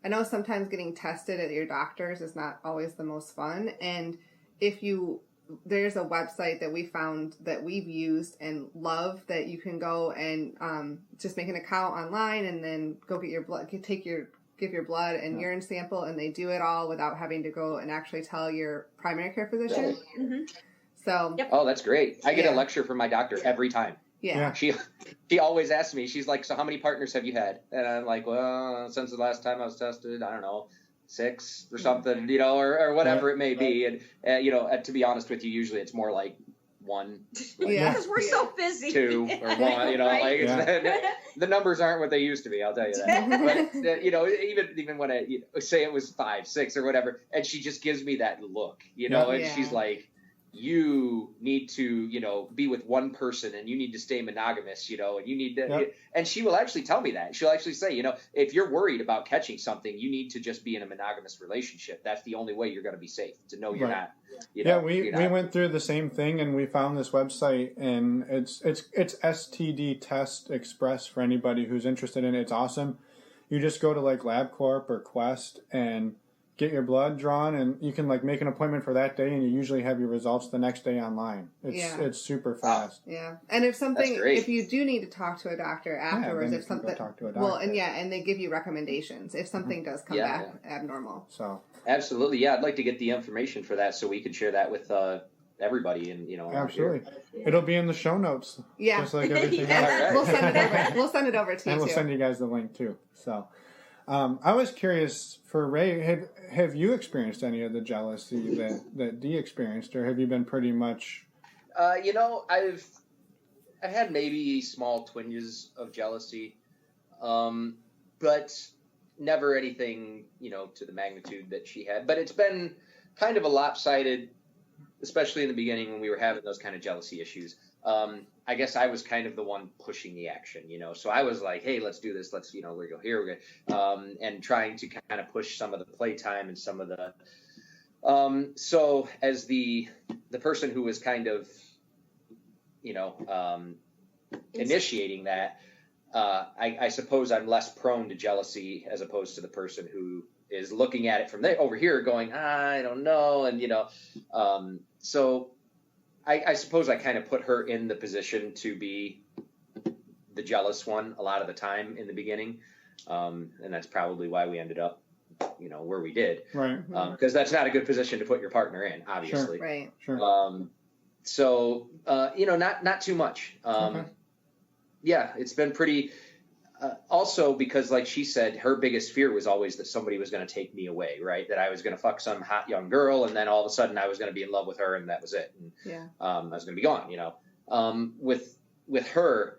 I know sometimes getting tested at your doctor's is not always the most fun, and there's a website that we found that we've used and love that you can go and just make an account online and then go get your blood, give your blood and urine sample, and they do it all without having to go and actually tell your primary care physician. Right. Mm-hmm. So, oh, that's great. I get a lecture from my doctor every time. Yeah. She always asks me, she's like, so how many partners have you had? And I'm like, well, since the last time I was tested, I don't know, 6 or something, or whatever it may be. And, to be honest with you, usually it's more like 1. Because we're so busy. 2 or 1, right? The numbers aren't what they used to be, I'll tell you that. But, even when I say it was 5, 6 or whatever, and she just gives me that look, and she's like, you need to, be with one person and you need to stay monogamous, and you need to, and she will actually tell me that. She'll actually say, if you're worried about catching something, you need to just be in a monogamous relationship. That's the only way you're going to be safe, to know you're not. We went through the same thing, and we found this website, and it's STD Test Express for anybody who's interested in it. It's awesome. You just go to like LabCorp or Quest and get your blood drawn, and you can like make an appointment for that day, and you usually have your results the next day online. It's super fast. Yeah, and if you do need to talk to a doctor afterwards, if something, talk to a doctor. well, and they give you recommendations if something does come back abnormal. So absolutely, I'd like to get the information for that so we can share that with everybody, and absolutely, it'll be in the show notes. Yeah, just like everything else. Right. We'll send it over to you, and we'll send you guys the link too. So. I was curious for Ray, have you experienced any of the jealousy that Dee experienced, or have you been pretty much? I've had maybe small twinges of jealousy, but never anything, to the magnitude that she had. But it's been kind of a lopsided, especially in the beginning when we were having those kind of jealousy issues. I guess I was kind of the one pushing the action, so I was like, hey, let's do this. Let's, we go here, we go, and trying to kind of push some of the playtime and some of the, so as the person who was kind of, initiating that, I suppose I'm less prone to jealousy as opposed to the person who is looking at it from over here going, I don't know. And, so I suppose I kind of put her in the position to be the jealous one a lot of the time in the beginning. And that's probably why we ended up, where we did. Right. Because that's not a good position to put your partner in, obviously. Sure. Right. Sure. So, not too much. Okay. Yeah, it's been pretty, also because like she said, her biggest fear was always that somebody was going to take me away, right? That I was going to fuck some hot young girl, and then all of a sudden I was going to be in love with her, and that was it. And, I was going to be gone, with her,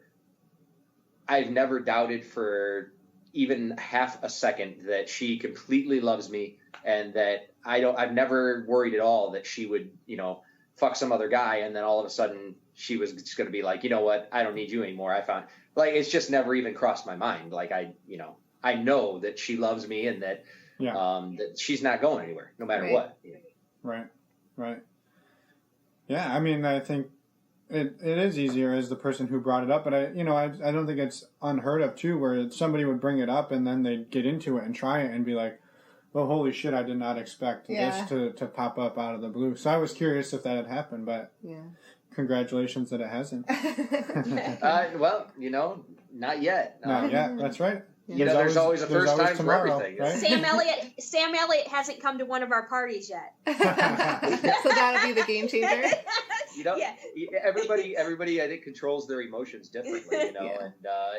I've never doubted for even half a second that she completely loves me, and that I've never worried at all that she would, fuck some other guy, and then all of a sudden she was just going to be like, you know what, I don't need you anymore. I found, like, it's just never even crossed my mind. Like, I know that she loves me, and that, that she's not going anywhere, no matter what. Right. Yeah, I mean, I think it is easier as the person who brought it up, but I don't think it's unheard of too, where somebody would bring it up and then they'd get into it and try it and be like, well, holy shit, I did not expect this to pop up out of the blue. So I was curious if that had happened, but congratulations that it hasn't. Well, not yet. Not yet. That's right. You know, there's always a first time for everything. Right? Sam Elliott hasn't come to one of our parties yet. So that'll be the game changer. You know, everybody, I think, controls their emotions differently. You know, Yeah.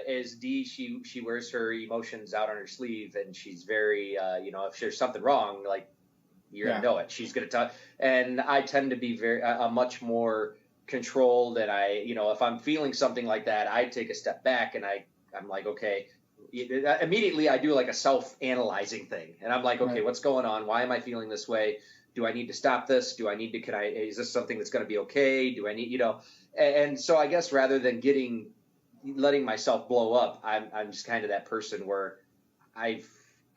and as Dee, she wears her emotions out on her sleeve, and she's very, you know, if there's something wrong, like you're gonna know it. She's gonna tell. And I tend to be a much more controlled, and you know, if I'm feeling something like that, I take a step back, and I'm like, okay. Immediately, I do like a self-analyzing thing, and I'm like, okay, what's going on? Why am I feeling this way? Do I need to stop this? Is this something that's going to be okay? Do I need, you know? And so I guess rather than letting myself blow up, I'm just kind of that person where I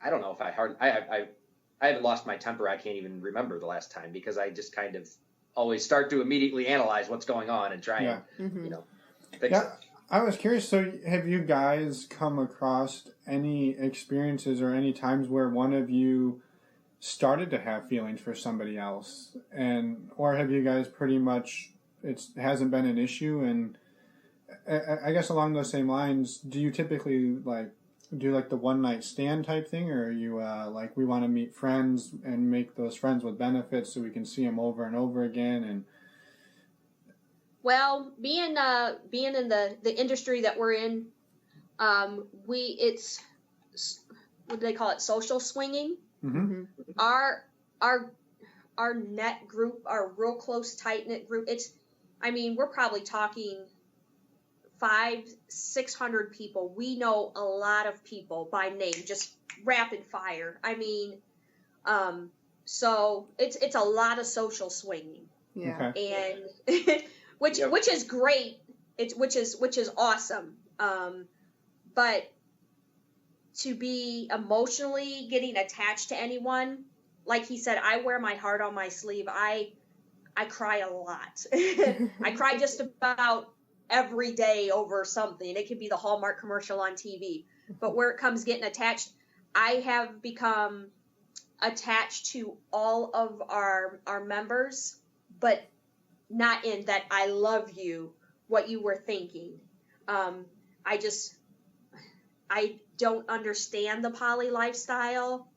don't know if I haven't lost my temper. I can't even remember the last time, because I just kind of always start to immediately analyze what's going on and try and, you know, fix it. I was curious, so have you guys come across any experiences or any times where one of you started to have feelings for somebody else, or have you guys pretty much, it hasn't been an issue? And I guess along those same lines, do you typically do the one night stand type thing, or are you we want to meet friends and make those friends with benefits so we can see them over and over again? And well, being in the industry that we're in, it's what do they call it? Social swinging. Mm-hmm. Our net group, our real close, tight knit group. We're probably talking 500-600 people. We know a lot of people by name, just rapid fire. So it's a lot of social swinging. Yeah. Okay. And which is great. Which is awesome. But to be emotionally getting attached to anyone, like he said, I wear my heart on my sleeve. I cry a lot. I cry just about every day over something. It could be the Hallmark commercial on TV. But where it comes getting attached, I have become attached to all of our members, but not in that I love you, what you were thinking. I don't understand the poly lifestyle.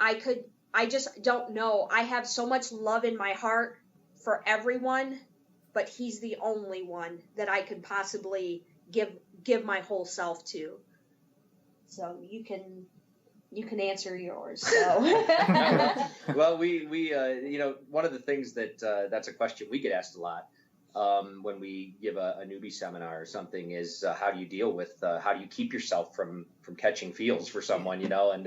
I just don't know. I have so much love in my heart for everyone, but he's the only one that I could possibly give my whole self to. So you can answer yours. So. Well, we you know, one of the things that's a question we get asked a lot when we give a newbie seminar or something is how do you deal with how do you keep yourself from catching feels for someone, you know? And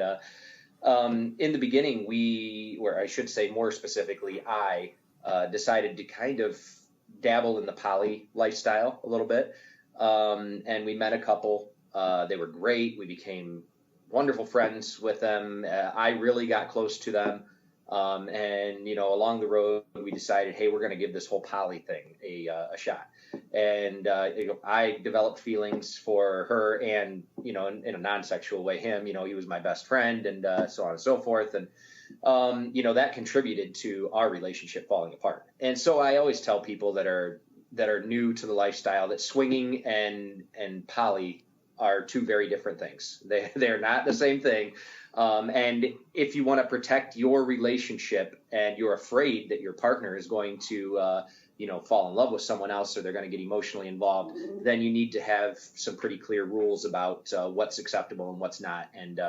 in the beginning, or I should say more specifically, I decided to kind of dabble in the poly lifestyle a little bit, and we met a couple. They were great. We became wonderful friends with them. I really got close to them. And, you know, along the road, we decided, hey, we're going to give this whole poly thing a shot. And I developed feelings for her and, you know, in a non-sexual way, him, you know, he was my best friend and so on and so forth. And, you know, that contributed to our relationship falling apart. And so I always tell people that are new to the lifestyle that swinging and poly are two very different things. They're not the same thing. And if you want to protect your relationship and you're afraid that your partner is going to, you know, fall in love with someone else or they're going to get emotionally involved, then you need to have some pretty clear rules about what's acceptable and what's not. And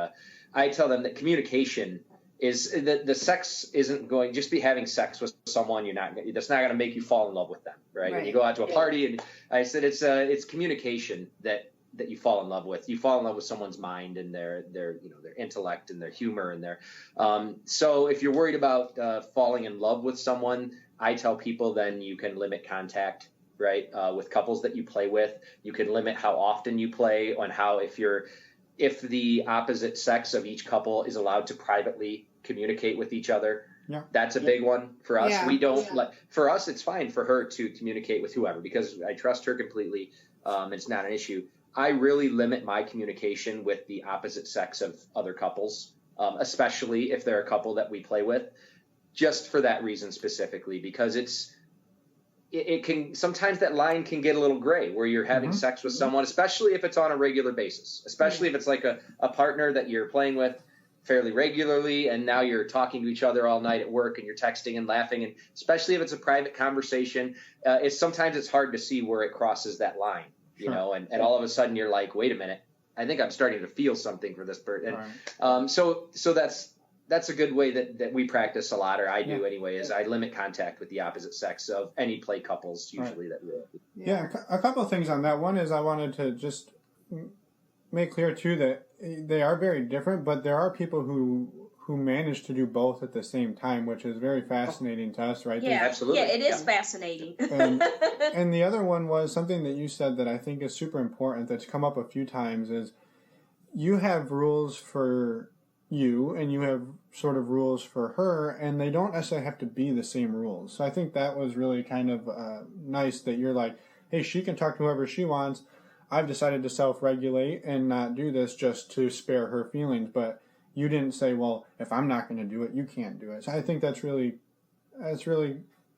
I tell them that communication is that the sex isn't going, just be having sex with someone, that's not going to make you fall in love with them, right? When you go out to a party, and I said it's communication that you fall in love with. You fall in love with someone's mind and their you know, their intellect and their humor and their so if you're worried about falling in love with someone, I tell people then you can limit contact, right? With couples that you play with, you can limit how often you play, on how if the opposite sex of each couple is allowed to privately communicate with each other. Yeah. That's a big one for us. Yeah. We don't for us, it's fine for her to communicate with whoever because I trust her completely. It's not an issue. I really limit my communication with the opposite sex of other couples, especially if they're a couple that we play with, just for that reason specifically, because it can sometimes that line can get a little gray where you're having sex with someone, especially if it's on a regular basis, especially if it's like a partner that you're playing with fairly regularly, and now you're talking to each other all night at work and you're texting and laughing, and especially if it's a private conversation, sometimes it's hard to see where it crosses that line, you know, and all of a sudden you're like, wait a minute, I think I'm starting to feel something for this person. Right. So that's a good way that we practice a lot, or I do anyway, is I limit contact with the opposite sex of any play couples usually that we Yeah, a couple of things on that. One is I wanted to just make clear too that they are very different, but there are people who manage to do both at the same time, which is very fascinating to us, right? Yeah, absolutely. Yeah, it is fascinating. And the other one was something that you said that I think is super important that's come up a few times is you have rules for you and you have sort of rules for her, and they don't necessarily have to be the same rules. So I think that was really kind of nice that you're like, hey, she can talk to whoever she wants. I've decided to self-regulate and not do this just to spare her feelings, but you didn't say, well, if I'm not going to do it, you can't do it. So I think that's really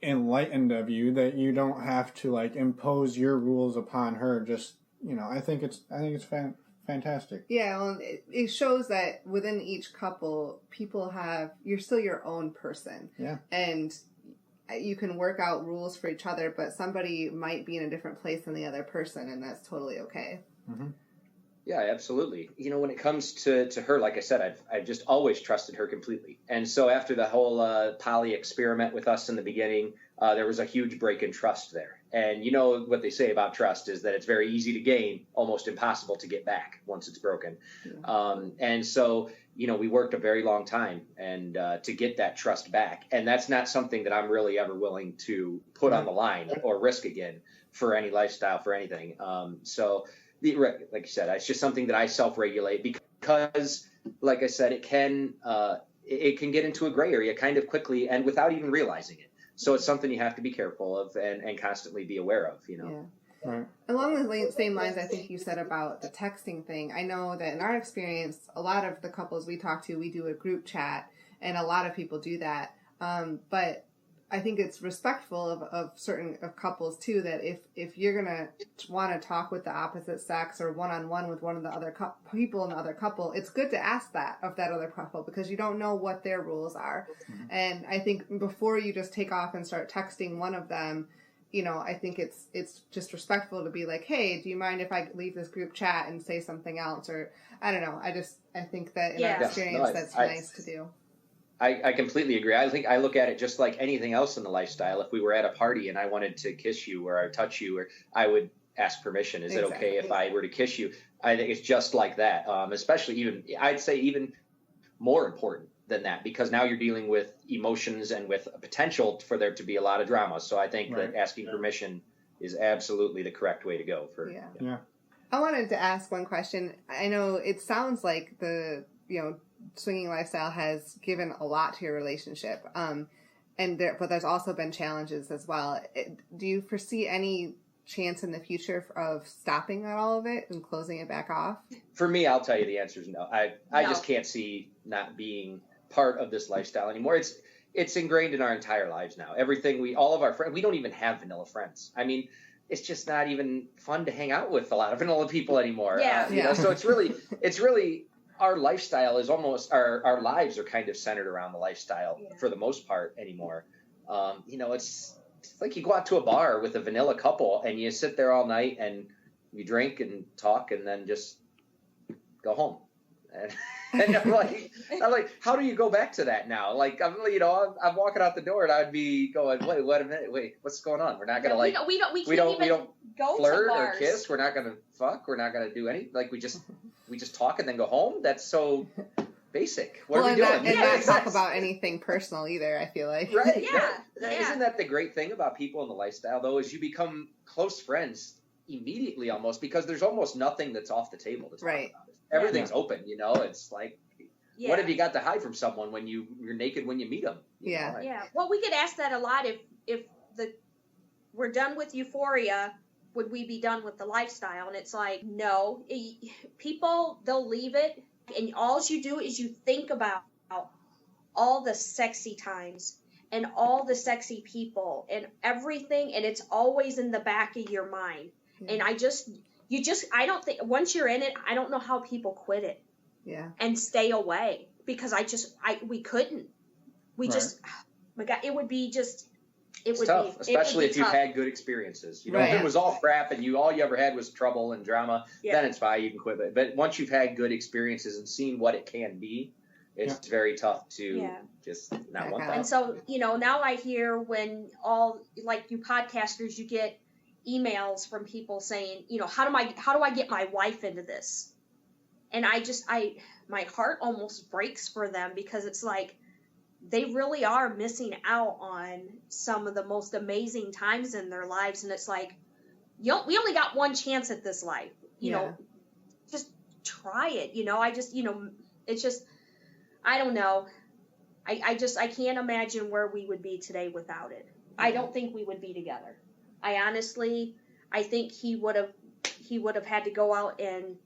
enlightened of you that you don't have to like impose your rules upon her. Just, you know, I think it's fantastic. Yeah, well, it shows that within each couple, you're still your own person. Yeah. And you can work out rules for each other, but somebody might be in a different place than the other person, and that's totally okay. Mm-hmm. Yeah, absolutely. You know, when it comes to her, like I said, I've just always trusted her completely. And so after the whole poly experiment with us in the beginning, there was a huge break in trust there. And you know what they say about trust is that it's very easy to gain, almost impossible to get back once it's broken. Yeah. And so, you know, we worked a very long time and to get that trust back. And that's not something that I'm really ever willing to put on the line or risk again for any lifestyle, for anything. Like you said, it's just something that I self-regulate because, like I said, it can get into a gray area kind of quickly and without even realizing it. So it's something you have to be careful of and constantly be aware of, you know. Yeah. Right. Along the same lines, I think you said about the texting thing. I know that in our experience, a lot of the couples we talk to, we do a group chat, and a lot of people do that. But I think it's respectful of certain couples too, that if you're gonna want to talk with the opposite sex or one-on-one with one of the other people in the other couple, it's good to ask that of that other couple because you don't know what their rules are. Mm-hmm. And I think before you just take off and start texting one of them, you know, I think it's just respectful to be like, hey, do you mind if I leave this group chat and say something else? Or I don't know. I think that in our experience, that's nice to do. I completely agree. I think I look at it just like anything else in the lifestyle. If we were at a party and I wanted to kiss you or touch you, or I would ask permission. Is it okay if I were to kiss you? I think it's just like that. Especially I'd say even more important than that, because now you're dealing with emotions and with a potential for there to be a lot of drama. So I think that asking permission is absolutely the correct way to go. Yeah. I wanted to ask one question. I know it sounds like swinging lifestyle has given a lot to your relationship, but there's also been challenges as well. Do you foresee any chance in the future of stopping all of it and closing it back off? For me, I'll tell you the answer is no. I just can't see not being part of this lifestyle anymore. It's ingrained in our entire lives now. All of our friends, we don't even have vanilla friends. I mean, it's just not even fun to hang out with a lot of vanilla people anymore. So it's really our lifestyle is almost our lives are kind of centered around the lifestyle for the most part anymore. It's like you go out to a bar with a vanilla couple and you sit there all night and you drink and talk and then just go home. And I'm like, how do you go back to that now? Like, I'm walking out the door and I'd be going, wait a minute, what's going on? We're not gonna we don't go flirt to bars or kiss. We're not gonna fuck. We're not gonna do any. Like, we just talk and then go home. That's so basic. What are we doing? And not talk about anything personal either, I feel like. Right. Isn't that the great thing about people in the lifestyle though? Is you become close friends immediately almost, because there's almost nothing that's off the table to talk about. Everything's open, it's like, what have you got to hide from someone when you're naked when you meet them? Well, we get asked that a lot. If we're done with Euphoria, would we be done with the lifestyle? And it's like, no. People, they'll leave it, and all you do is you think about all the sexy times and all the sexy people and everything, and it's always in the back of your mind. And I don't think, once you're in it, I don't know how people quit it and stay away, because we couldn't. We just, oh my God, it would be just, it would tough, be, especially it would be if you've tough. had good experiences. You know, if it was all crap and all you ever had was trouble and drama, then it's fine, you can quit it. But once you've had good experiences and seen what it can be, it's very tough to just not want that. And so, you know, now I hear when all, like you podcasters, you get emails from people saying, you know, how do I get my wife into this? And my heart almost breaks for them, because it's like, they really are missing out on some of the most amazing times in their lives. And it's like, we only got one chance at this life, you know, just try it. You know, it's just, I don't know. I can't imagine where we would be today without it. I don't think we would be together. I think he would have had to go out and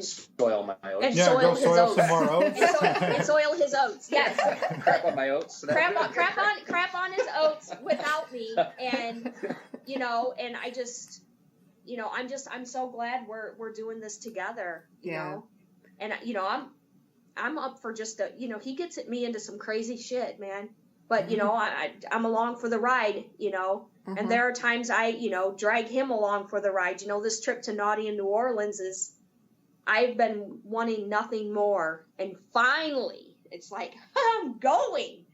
soil my oats. And soil his oats. some more oats. and soil his oats. Yes. Crap on my oats. Crap on his oats without me. And you know, and I just, you know, I'm so glad we're doing this together. You know, and you know, I'm up for just you know, he gets me into some crazy shit, man. But you know, I'm along for the ride. You know. And there are times I, you know, drag him along for the ride. You know, this trip to Naughty in New Orleans I've been wanting nothing more. And finally, it's like, I'm going.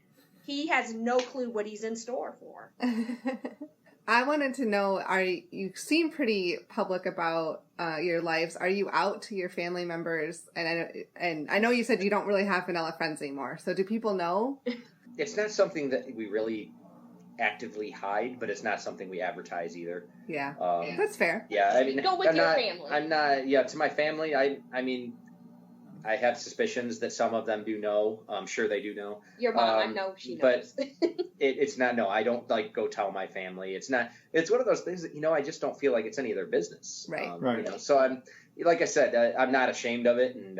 He has no clue what he's in store for. I wanted to know, you seem pretty public about your lives. Are you out to your family members? And I know you said you don't really have vanilla friends anymore. So do people know? It's not something that we really actively hide, but it's not something we advertise either. Yeah, that's fair. Yeah, I mean, go with your family. I'm not. Yeah, to my family, I mean, I have suspicions that some of them do know. I'm sure they do know. Your mom, I know she knows. But it's not. No, I don't like go tell my family. It's not. It's one of those things that, you know, I just don't feel like it's any of their business. Right. Right. You know, so I'm, like I said, I'm not ashamed of it, and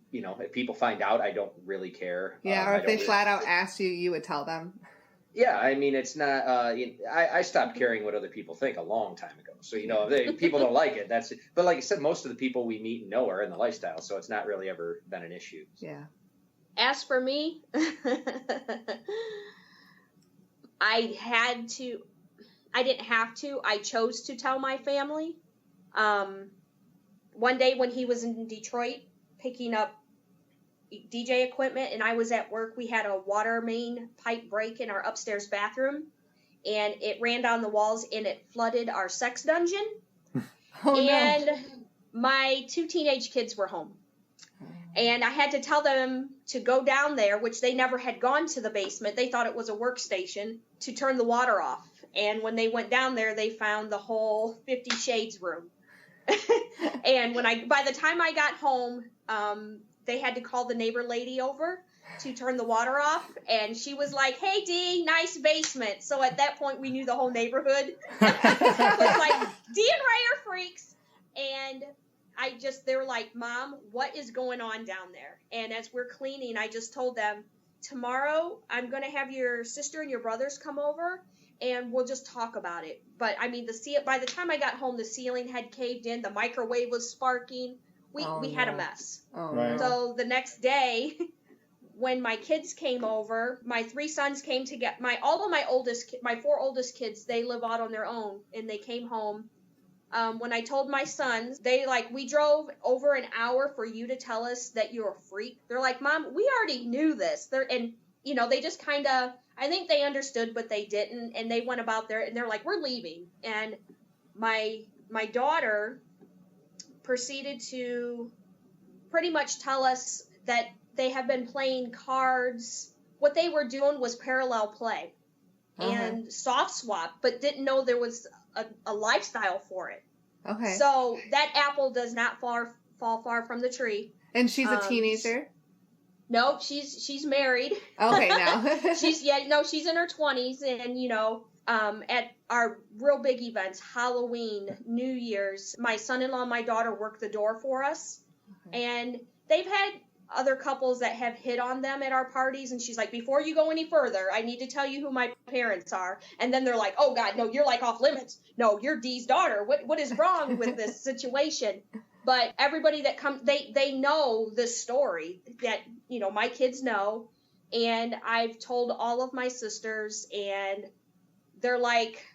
you know, if people find out, I don't really care. Yeah, or if they flat out asked you, you would tell them. Yeah, I mean, it's not. I stopped caring what other people think a long time ago. So, you know, if people don't like it, that's it. But like I said, most of the people we meet and know are in the lifestyle, so it's not really ever been an issue. Yeah. As for me, I didn't have to. I chose to tell my family. One day when he was in Detroit picking up DJ equipment and I was at work, we had a water main pipe break in our upstairs bathroom, and it ran down the walls and it flooded our sex dungeon. And my 2 teenage kids were home. And I had to tell them to go down there, which they never had gone to the basement. They thought it was a workstation, to turn the water off. And when they went down there, they found the whole 50 Shades room. And by the time I got home, they had to call the neighbor lady over to turn the water off. And she was like, "Hey, Dee, nice basement." So at that point, we knew the whole neighborhood. It was like, Dee and Ray are freaks. And they were like, "Mom, what is going on down there?" And as we're cleaning, I just told them, "Tomorrow, I'm going to have your sister and your brothers come over, and we'll just talk about it." But, I mean, by the time I got home, the ceiling had caved in. The microwave was sparking. We had a mess. Right. So the next day, when my kids came over, my 3 sons came to get my 4 oldest kids, they live out on their own, and they came home. When I told my sons, we drove over an hour for you to tell us that you're a freak. They're like, "Mom, we already knew this." And you know, they just kind of, I think they understood, but they didn't, and they went about there, and they're like, "We're leaving." And my daughter proceeded to pretty much tell us that they have been playing cards. What they were doing was parallel play and soft swap, but didn't know there was a lifestyle for it. Okay. So that apple does not fall far from the tree. And she's a teenager? No, she's married. Okay, now. she's in her 20s, and you know, at our real big events, Halloween, New Year's, my son-in-law and my daughter work the door for us. And they've had other couples that have hit on them at our parties, and she's like, before you go any further, I need to tell you who my parents are. And then they're like, oh God, no, you're like off limits. No, you're Dee's daughter. What is wrong with this situation? But everybody that comes, they know this story that, you know, my kids know, and I've told all of my sisters, and they're like,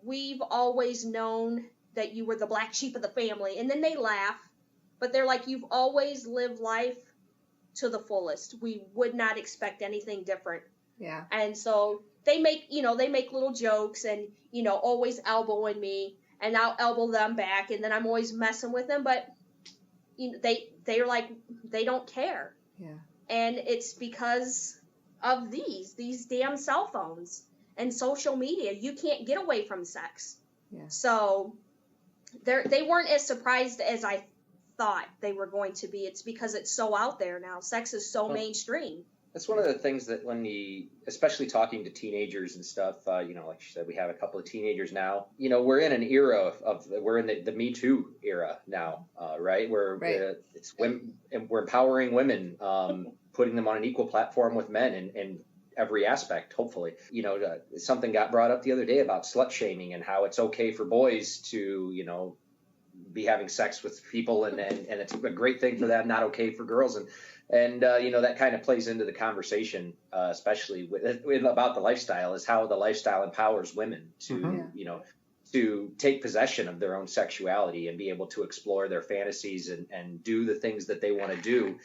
we've always known that you were the black sheep of the family. And then they laugh, but they're like, you've always lived life to the fullest. We would not expect anything different. Yeah. And so they make little jokes and, you know, always elbowing me, and I'll elbow them back, and then I'm always messing with them, but you know, they're like, they don't care. Yeah. And it's because of these damn cell phones and social media. You can't get away from sex. Yeah. So they weren't as surprised as I thought they were going to be. It's because it's so out there now. Sex is so mainstream. That's one of the things that especially talking to teenagers and stuff, you know, like you said, we have a couple of teenagers now. You know, we're in an era we're in the Me Too era now, right? It's women, and we're empowering women, putting them on an equal platform with men in every aspect, hopefully. You know, something got brought up the other day about slut shaming and how it's okay for boys to, you know, be having sex with people, and it's a great thing for them, not okay for girls, and you know, that kind of plays into the conversation, especially about the lifestyle, is how the lifestyle empowers women to you know, to take possession of their own sexuality and be able to explore their fantasies and do the things that they want to do,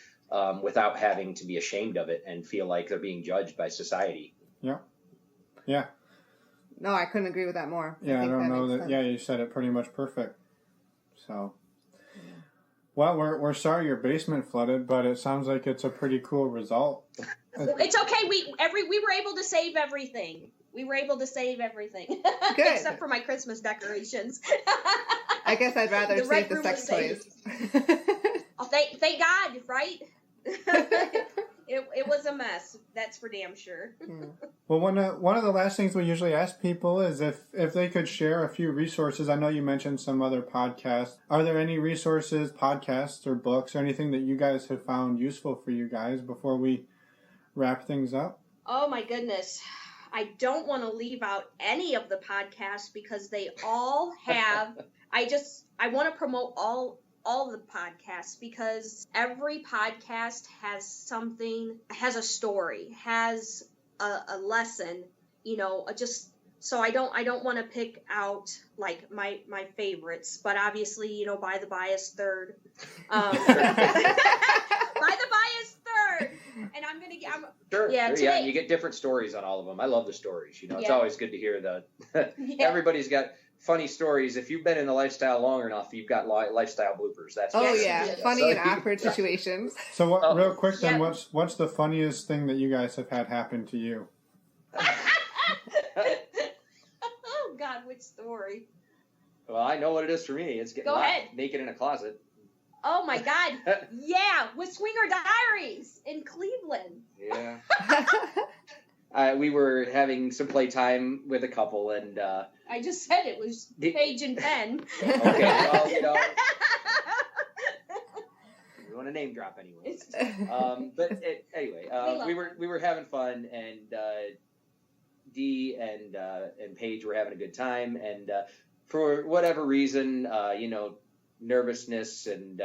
without having to be ashamed of it and feel like they're being judged by society. Yeah. No, I couldn't agree with that more. Yeah, I don't know that. Yeah, you said it pretty much perfect. So, well, we're sorry your basement flooded, but it sounds like it's a pretty cool result. It's okay. We were able to save everything. Good. Except for my Christmas decorations. I guess I'd rather save the sex toys. Oh, thank God, right? It was a mess. That's for damn sure. Well, one of the last things we usually ask people is if they could share a few resources. I know you mentioned some other podcasts. Are there any resources, podcasts, or books, or anything that you guys have found useful for you guys before we wrap things up? Oh my goodness. I don't want to leave out any of the podcasts because they all have, I want to promote all the podcasts because every podcast has a story, has a lesson, you know, so I don't want to pick out like my favorites, but obviously, you know, By the Bias Third. By the Bias Third. And I'm going to get, Sure. Yeah, you get different stories on all of them. I love the stories, you know, it's always good to hear everybody's got funny stories. If you've been in the lifestyle long enough, you've got lifestyle bloopers. That's funny and awkward situations. So real quick then, what's the funniest thing that you guys have had happen to you? Oh God, which story? Well, I know what it is for me. It's getting naked in a closet. Oh my God, yeah, with Swinger Diaries in Cleveland. Yeah. We were having some playtime with a couple, and I just said it was Paige and Penn. Okay, well, you know, we want to name drop anyway. But anyway, we were having fun, and Dee and Paige were having a good time, and for whatever reason, you know, nervousness and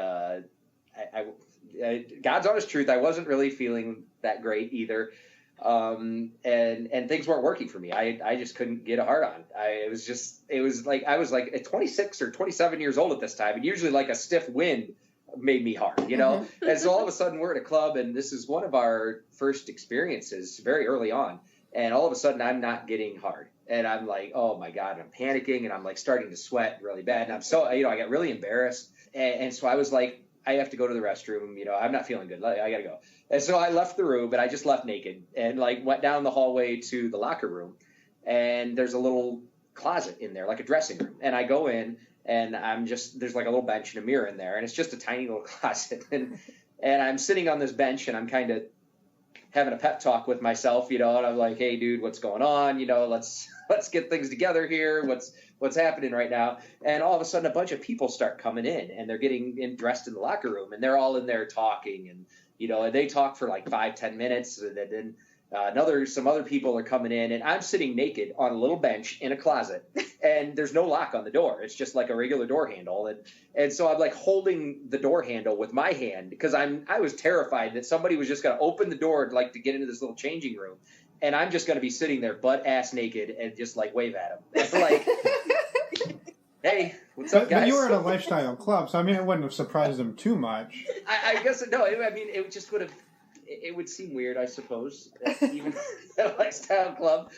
God's honest truth, I wasn't really feeling that great either. And things weren't working for me. I just couldn't get a hard on. I was like 26 or 27 years old at this time, and usually like a stiff wind made me hard, you know? And so all of a sudden we're at a club, and this is one of our first experiences very early on. And all of a sudden I'm not getting hard. And I'm like, oh my God, I'm panicking, and I'm like starting to sweat really bad. And I'm so, you know, I got really embarrassed. And so I was like, I have to go to the restroom, you know, I'm not feeling good. I gotta go. And so I left the room, but I just left naked and like went down the hallway to the locker room, and there's a little closet in there, like a dressing room. And I go in, and there's like a little bench and a mirror in there, and it's just a tiny little closet. And I'm sitting on this bench, and I'm kind of having a pep talk with myself, you know, and I'm like, hey dude, what's going on? You know, let's get things together here. What's happening right now? And all of a sudden a bunch of people start coming in, and they're getting dressed in the locker room, and they're all in there talking and they talk for like 5-10 minutes, and then some other people are coming in, and I'm sitting naked on a little bench in a closet, and there's no lock on the door. It's just like a regular door handle, and so I'm like holding the door handle with my hand because I was terrified that somebody was just going to open the door like to get into this little changing room, and I'm just going to be sitting there butt ass naked and just like wave at them. It's like, hey, what's up, guys? But you were at a lifestyle club, so I mean, it wouldn't have surprised them too much. I guess no. I mean, it just would have. It would seem weird, I suppose, even at a lifestyle club.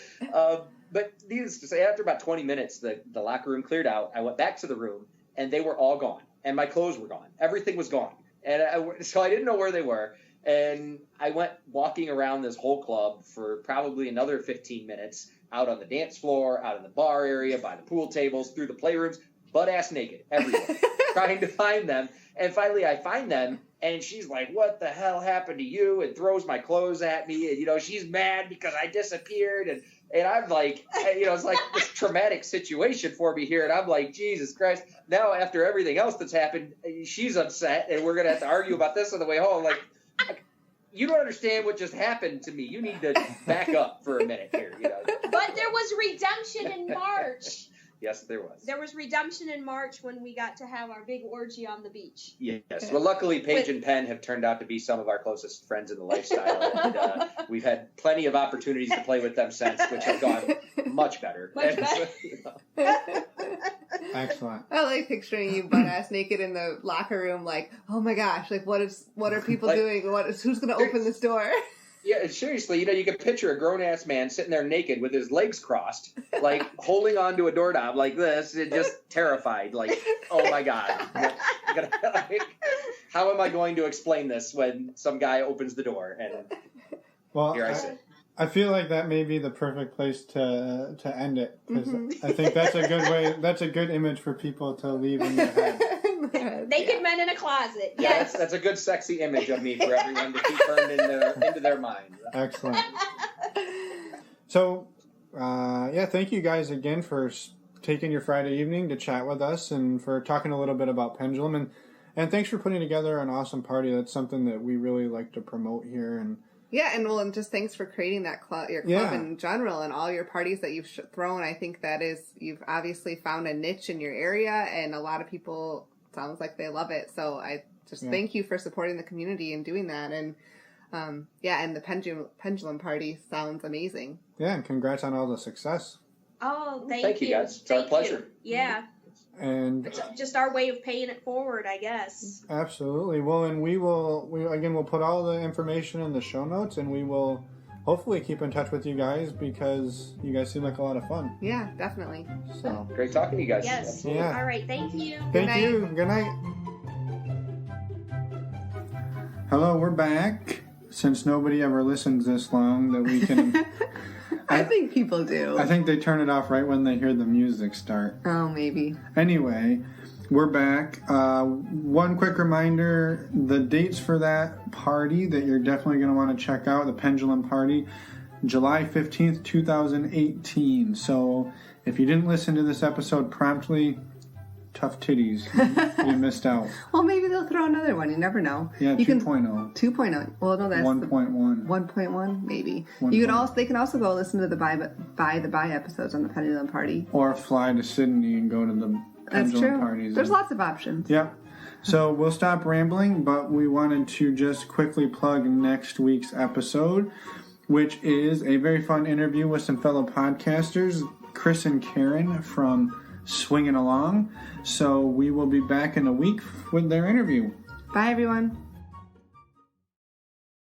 But needless to say, after about 20 minutes, the locker room cleared out. I went back to the room, and they were all gone. And my clothes were gone. Everything was gone. And so I didn't know where they were. And I went walking around this whole club for probably another 15 minutes, out on the dance floor, out in the bar area, by the pool tables, through the playrooms, butt-ass naked, everywhere, trying to find them. And finally I find them, and she's like, what the hell happened to you? And throws my clothes at me. And, she's mad because I disappeared. And I'm like, it's like this traumatic situation for me here. And I'm like, Jesus Christ. Now, after everything else that's happened, she's upset. And we're going to have to argue about this on the way home. Like, you don't understand what just happened to me. You need to back up for a minute here. But there was redemption in March. Yes, there was. There was redemption in March when we got to have our big orgy on the beach. Yes. Well, luckily, Paige and Penn have turned out to be some of our closest friends in the lifestyle. And we've had plenty of opportunities to play with them since, which have gone much better. Much better. Excellent. I like picturing you butt-ass naked in the locker room, like, oh my gosh, like what are people doing? Who's going to open this door? Yeah, seriously, you can picture a grown-ass man sitting there naked with his legs crossed, like holding onto a doorknob like this, and just terrified, like, oh my God. How am I going to explain this when some guy opens the door? And here I sit. I feel like that may be the perfect place to end it, because I think that's a good way. That's a good image for people to leave in their head. Naked men in a closet. Yeah, Yes. that's a good sexy image of me for everyone to keep burned into their mind. Excellent. So, thank you guys again for taking your Friday evening to chat with us and for talking a little bit about Pendulum, and thanks for putting together an awesome party. That's something that we really like to promote here. And and just thanks for creating that your club in general, and all your parties that you've thrown. I think you've obviously found a niche in your area, and a lot of people, sounds like they love it. So I just thank you for supporting the community and doing that. And and the pendulum party sounds amazing. Yeah, and congrats on all the success. Oh, thank you guys. It's our pleasure. Yeah. And it's just our way of paying it forward, I guess. Absolutely. Well, and we'll put all the information in the show notes, and we will hopefully keep in touch with you guys because you guys seem like a lot of fun. Yeah, definitely. So great talking to you guys. Yes. Absolutely. Yeah. All right. Thank you. Thank you. Good night. Hello, we're back. Since nobody ever listens this long, that we can. I think people do. I think they turn it off right when they hear the music start. Oh, maybe. Anyway, we're back. One quick reminder, the dates for that party that you're definitely going to want to check out, the Pendulum Party, July 15th, 2018. So if you didn't listen to this episode promptly, tough titties. You missed out. Well, maybe they'll throw another one. You never know. Yeah, 2.0. 2.0. Well, no, that's 1.1. 1.1, maybe. 1. They can also go listen to the buy episodes on the Pendulum Party. Or fly to Sydney and go to the Pendulum parties. There's lots of options. Yep. So we'll stop rambling, but we wanted to just quickly plug next week's episode, which is a very fun interview with some fellow podcasters, Chris and Karen from Swinging Along. So we will be back in a week with their interview. Bye, everyone.